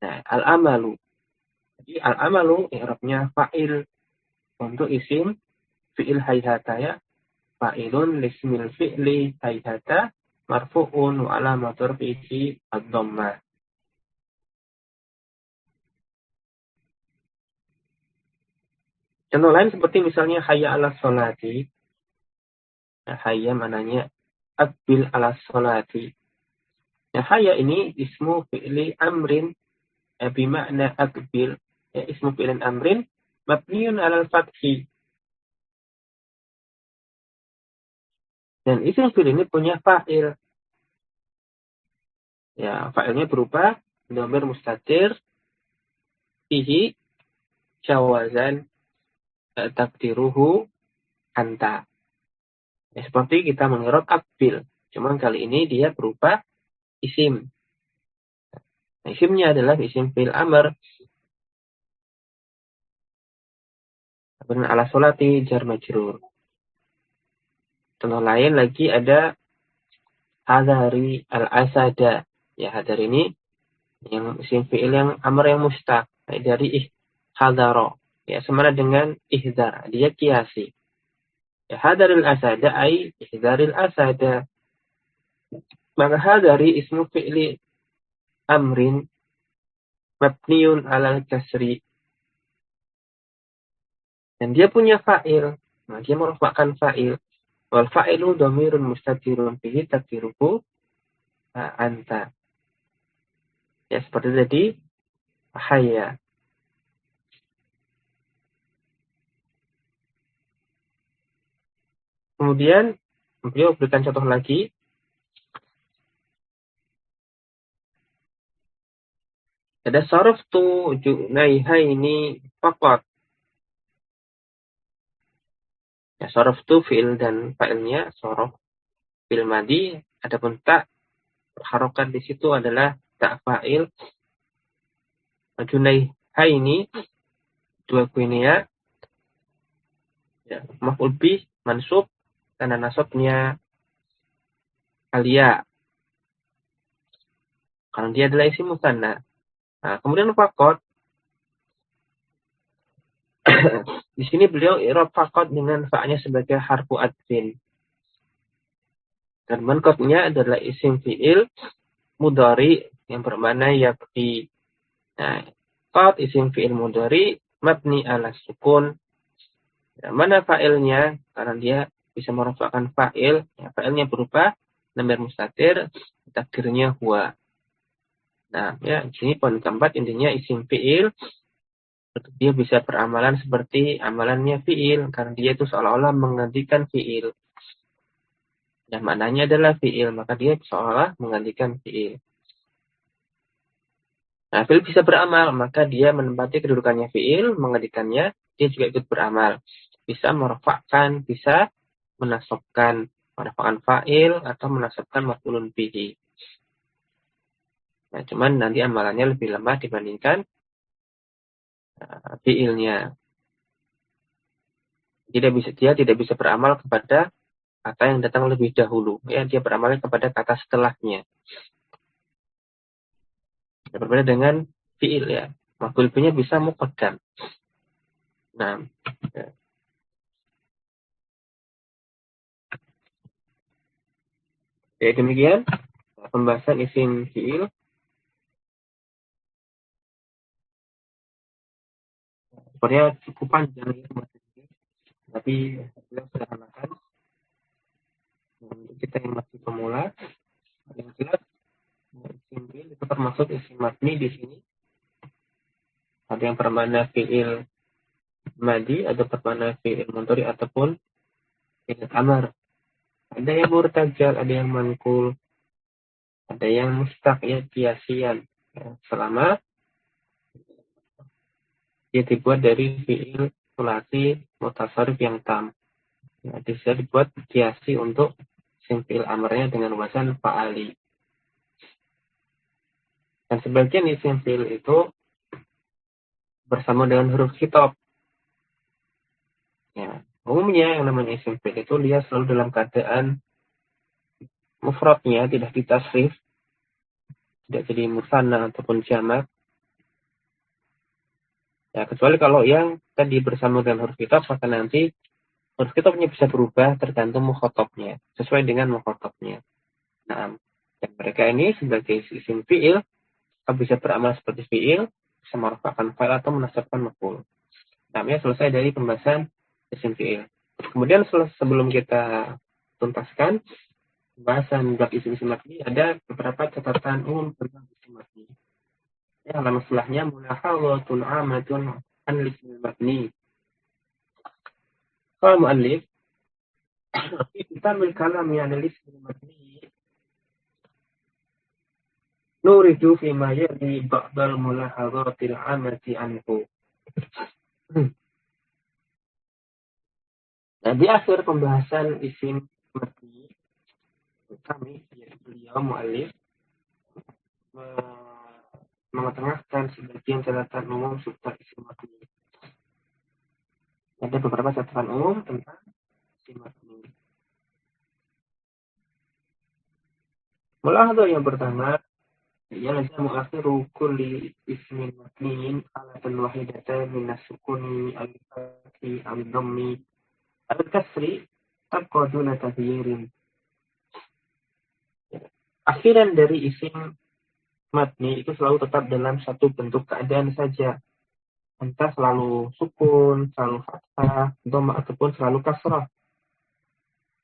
Nah, al-amalu. Jadi al-amalu i'rabnya fa'il untuk isim fi'il hayhata ya. Fa'ilun lismil fi'li hayhata marfu'un wa alamatur fihi ad-dhammah. Contoh lain seperti misalnya hayya 'alas sholati. Nah, hayya mananya aqbil 'alas sholati. Nah, hayya ini ismu fi'li amrin bimakna aqbil. Ya, ismu fi'lin amrin mabniun 'alal fathi. Dan isim fi'il ini punya fa'il. Ya, fa'ilnya berupa dhamir mustatir fihi jawazan takdiruhu anta. Ya, seperti kita mengerot akbil. Cuman kali ini dia berupa isim. Nah, isimnya adalah isim fi'il amr. Benar ala sholati jar majrur. Contoh lain lagi ada hadari al-asada. Ya, hadar ini yang isim fi'il yang amr yang mustaq. Dari hadaro. Ya, sama dengan ihdar. Dia kiasi. Ya, hadaril asada ay ihdaril asada. Maka hadari ismu fi'li amrin mabniun alal kasri. Dan dia punya fa'il. Nah, dia merufakkan fa'il. Wal fa'ilu dhamirun mustatirun fihi takdiruhu anta. Ya, seperti tadi hayya. Kemudian beliau berikan contoh lagi. Ada saraftu Junaihaini faqat. Ya, saraftu fi'il dan fa'ilnya saraf fi'il madi, adapun tak harokat di situ adalah tak fa'il. Junaihaini dua kuinia, ya, maf'ul bih mansub karena nasabnya alia. Karena dia adalah isim musanna. Nah, kemudian faqat. Di sini beliau i'rab faqat dengan fa'nya sebagai harfu adfin. Dan mankotnya adalah isim fi'il mudhari yang bermakna yabqi. Nah, qad isim fi'il mudhari mabni ala sukun. Ya, mana fa'ilnya? Karena dia bisa merafa'kan fa'il. Ya, fa'ilnya berupa dhamir mustatir, takdirnya huwa. Nah, ya, di sini poin keempat intinya isim fi'il dia bisa beramalan seperti amalannya fi'il karena dia itu seolah-olah menggantikan fi'il. Dan maknanya adalah fi'il, maka dia seolah menggantikan fi'il. Nah, fi'il bisa beramal, maka dia menempati kedudukannya fi'il, menggantikannya, dia juga ikut beramal. Bisa merafa'kan, bisa menasabkan, merafa'kan fa'il atau menasabkan maf'ulun bihi. Nah, cuman nanti amalannya lebih lemah dibandingkan fi'ilnya. Dia tidak bisa beramal kepada kata yang datang lebih dahulu. Ya, dia beramal kepada kata setelahnya. Berbeda dengan fi'il ya. Maf'ul bihnya bisa muqaddam. Nah, ya. Ya, demikian pembahasan isim fi'il. Sebenarnya cukup panjang ya, tapi kita sederhanakan untuk kita yang masih pemula. Yang jelas isim fi'il itu termasuk isim mabni di sini. Ada yang bermakna fi'il madi, ada bermakna fi'il mudhari ataupun fi'il amar. Ada yang murtajal, ada yang manqul, ada yang mustaq ya kiasian. Ya, selama dia dibuat dari fi'il sulasi mutasarrif yang tam. Ya, bisa dibuat kiasi untuk isim fi'il amarnya dengan wazan fa'ali. Dan sebagian isim fi'il itu bersama dengan huruf khitab. Ya, umumnya yang namanya isim fi'il itu dia selalu dalam keadaan mufradnya tidak ditasrif, tidak jadi musanna ataupun jamak. Ya, kecuali kalau yang tadi bersama dengan huruf khitab, maka nanti huruf khitabnya bisa berubah tergantung mukhatabnya, sesuai dengan mukhatabnya. Nah, dan mereka ini sebagai isim fi'il bisa beramal seperti fi'il, bisa merafa'kan fa'il atau menasabkan maf'ul. Namanya selesai dari pembahasan isim fi'il. Kemudian sebelum kita tuntaskan pembahasan bab isim-isim mabni, ada beberapa catatan umum tentang isim mabni. Ya, halaman setelahnya mulahadhatun amatun an isim mabni. Qala mu'allif fi kitabul kalam yani isim mabni nuridu fi ma yali ba'dal mulahadhatil amati anhu. Nah, di akhir pembahasan isim mabni kami, yaitu beliau mu'allif mengetengahkan sebagian catatan umum seputar isim mabni. Ada beberapa catatan umum tentang isim mabni. Mulahadhah yang pertama, yalzamu akhiru kulli ismin mabniin alatan wahidatan min as-sukuni al-fathi al-dhammi al-kasri tabqa duna taghyirin. Akhiran dari isim mabni itu selalu tetap dalam satu bentuk keadaan saja. Entah selalu sukun, selalu fathah, dhamma ataupun selalu kasrah.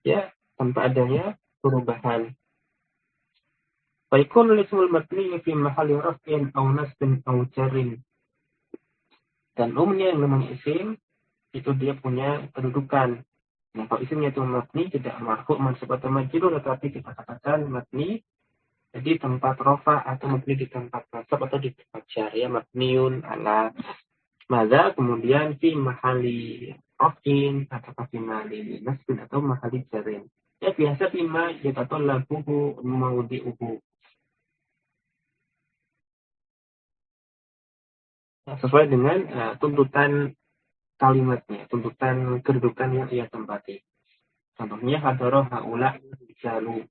Ya, tanpa adanya perubahan. Faikun ismul mabni fi mahalli raf'in aw nasbin aw jarrin. Dan umumnya yang namanya isim itu dia punya kedudukan. Nah, kalau isimnya itu mabni tidak marfu, mansub atau majrur, tetapi kita katakan mabni Jadi tempat rofa atau mabni di tempat nasab atau di tempat jar ya, mabniun ala madza, kemudian fi mahali rafin atau fi mahali nasbin atau mahali jarin. Ya biasa bima yatatallabuhu mawdi'uhu. Ya, sesuai dengan tuntutan kalimatnya, tuntutan kedudukan yang ia tempati. Contohnya hadara haula rijalu,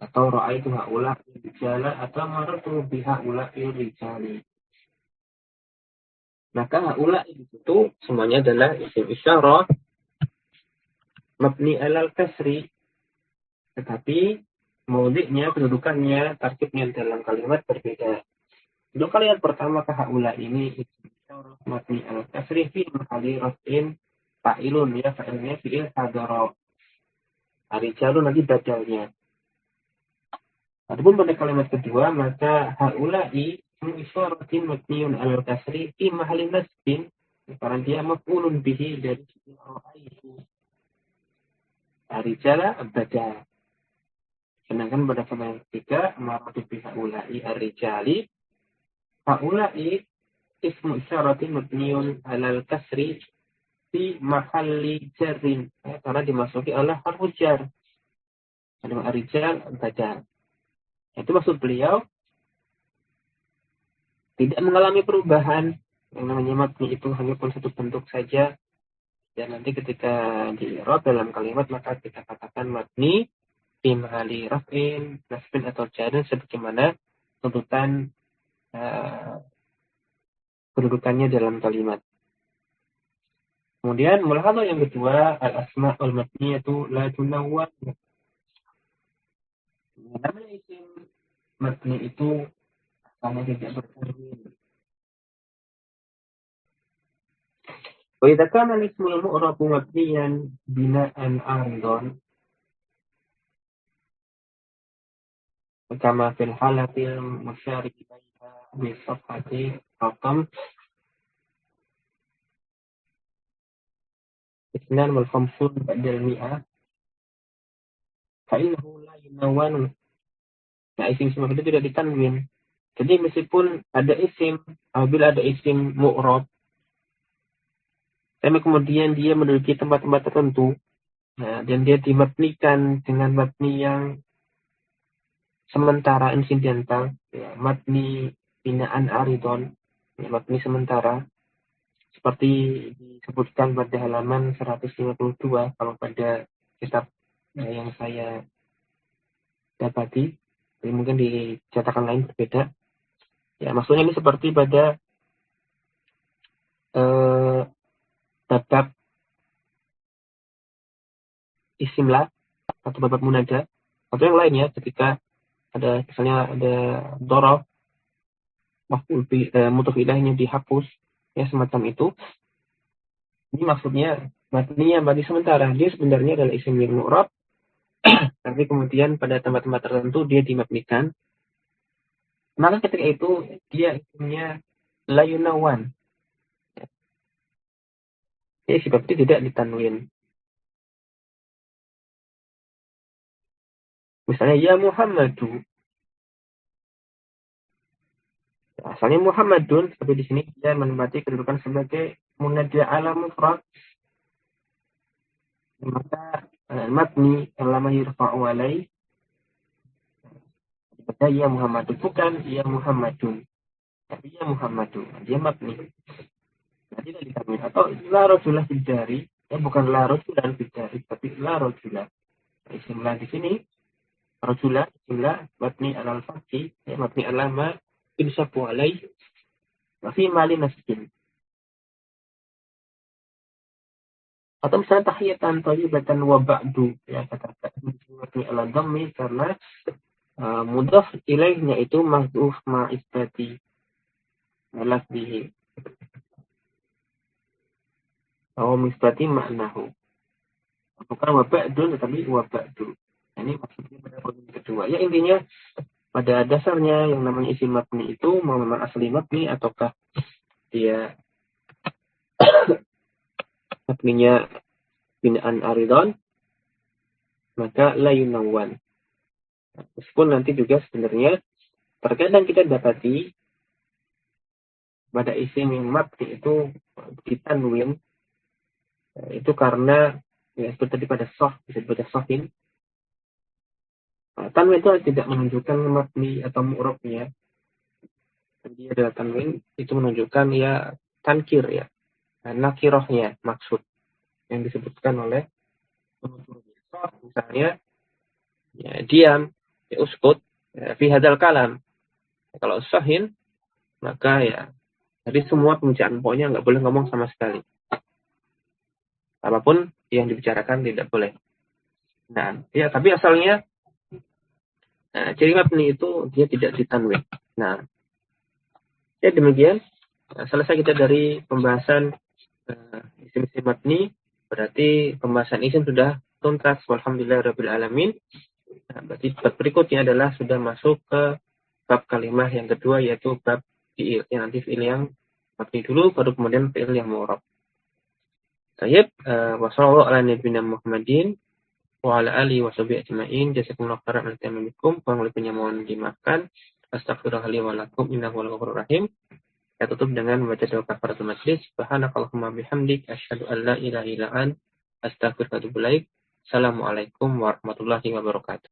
atau ra'aitu haula rijala, atau marartu bihaula rijali. Maka haula itu semuanya adalah isim isyarah mabni alal kasri, tetapi maudhi'nya, kedudukannya, tarkibnya dalam kalimat berbeda. Untuk kalimat pertama ke haula ini isim isyarah mabni alal kasri fi mahalli raf'in fa'ilun, ya fa'ilnya fi'il hadara. Rijalu nanti badalnya. Adapun pada kalimat kedua, maka haula'i isyaratin mabniun alal kasri fi mahalli nasbin, karena dia maf'ulun bihi dari fi'il ra'aitu. Rijala badal. Sedangkan pada kalimat ketiga, maratu bi haula'i ar-rijali, haula'i ismu isyaratin mabniun alal kasri fi mahalli jarrin, ya, karena dimasuki oleh harfu jar. Sedangkan ar-rijal badal. Itu maksud beliau tidak mengalami perubahan. Yang namanya mabni itu hanya pun satu bentuk saja. Dan nanti ketika di i'rab dalam kalimat, maka kita katakan mabni fi mahalli raf'in, nasbin atau jarin sebagaimana tuntutan kedudukannya dalam kalimat. Kemudian mulahadzah yang kedua, al-asma' wal mabniyatu la tunawwan. Namanya isim mabni itu asalnya tidak bertanwin. Wa idza kana al-ismu al-mu'rabu mabniyan bina'an 'aridan, kama fil halatil musyari ilaiha bi safhati raqam 52 ba'da al-mi'ah, fa innahu la yunawwanu. Nah, isim mabni itu tidak ditanwin. Jadi meskipun ada isim, apabila ada isim mu'rab, tapi kemudian dia menduduki tempat-tempat tertentu, nah, dan dia dimabnikan dengan mabni yang sementara insidental, ya, mabni binaan aridon, ya, mabni sementara, seperti disebutkan pada halaman 152 kalau pada kitab yang saya dapati, jadi mungkin di cetakan lain berbeda. Ya, maksudnya ini seperti pada bab isimlah atau bab munada atau yang lainnya, ketika ada misalnya ada dorof maf'ul mudhof ilaihnya dihapus, ya semacam itu. Ini maksudnya mabni sementara, dia sebenarnya adalah isim yang mu'rab, tapi kemudian pada tempat-tempat tertentu dia dimabnikan. Maka ketika itu dia isimnya la yunawan, ya sebab itu tidak ditanwin. Misalnya ya Muhammadu, asalnya Muhammadun, tapi di sini dia menempati kedudukan sebagai munada ala mufrad, maka mabni alama yurfa'u alaih, ya Muhammadu, bukan ya Muhammadun, tapi ya Muhammadun, dia mabni. Nah, tidak ditanwin. Atau la rajulah bidari, ya bukan la rajulan bidari, tapi la rajulah. Nah, isim la di sini rajulah, isim la mabni alal fathi, ya mabni alama insabu alaih wa fi mali nasbin. Atau misalnya tahiyatan thayyibatan wa ba'du, ya kata mabni ala dhammi karena mudhaf ilaihnya itu mahdhuf ma isbati lafzihi atau misbati maknahu. Bukan wa ba'dun tetapi wa ba'du. Ini maksudnya pada poin kedua. Ya intinya pada dasarnya yang namanya isim mabni itu mau memang asli mabni ataukah dia mabninya binaan aridon, maka la yunawwan. Meskipun nanti juga sebenarnya terkadang kita dapati pada isim yang mabni itu ditanwin, itu karena ya seperti tadi pada soft, bisa dibaca softin. Tanwin itu tidak menunjukkan mabni atau mu'rabnya. Dia adalah tanwin itu menunjukkan ya tankir ya, nakirohnya maksud yang disebutkan oleh penuturnya. Soft misalnya ya, diam, ya uskut, ya, fi hadal kalam. Kalau sahin maka ya jadi semua pembicaraan pokoknya nggak boleh ngomong sama sekali. Apapun yang dibicarakan tidak boleh. Nah, ya tapi asalnya ciri mabni itu dia tidak ditanwin. Nah, ya demikian. Selesai kita dari pembahasan isim-isim mabni. Berarti pembahasan isim sudah tuntas. Walhamdulillahirabbil alamin. Nah, berarti bab berikutnya adalah sudah masuk ke bab kalimah yang kedua, yaitu bab fi'il. Yang nanti fi'il yang mabni dulu, baru kemudian fi'il yang mu'rab. Tayyib, wassallallahu ala nabiyina Muhammadin wa ala alihi wa sahbihi ajma'in. Jazakumullahu khairan atas minkum. Kurang lebihnya mohon dimaafkan. Astaghfirullahaladzim wa lakum innahu wal ghafurur rahim. Saya tutup dengan membaca doa kafaratul majlis. Subhanakallahumma bihamdik asyhadu an la ilaha illa anta astaghfiruka wa atubu ilaik. Assalamualaikum warahmatullahi wabarakatuh.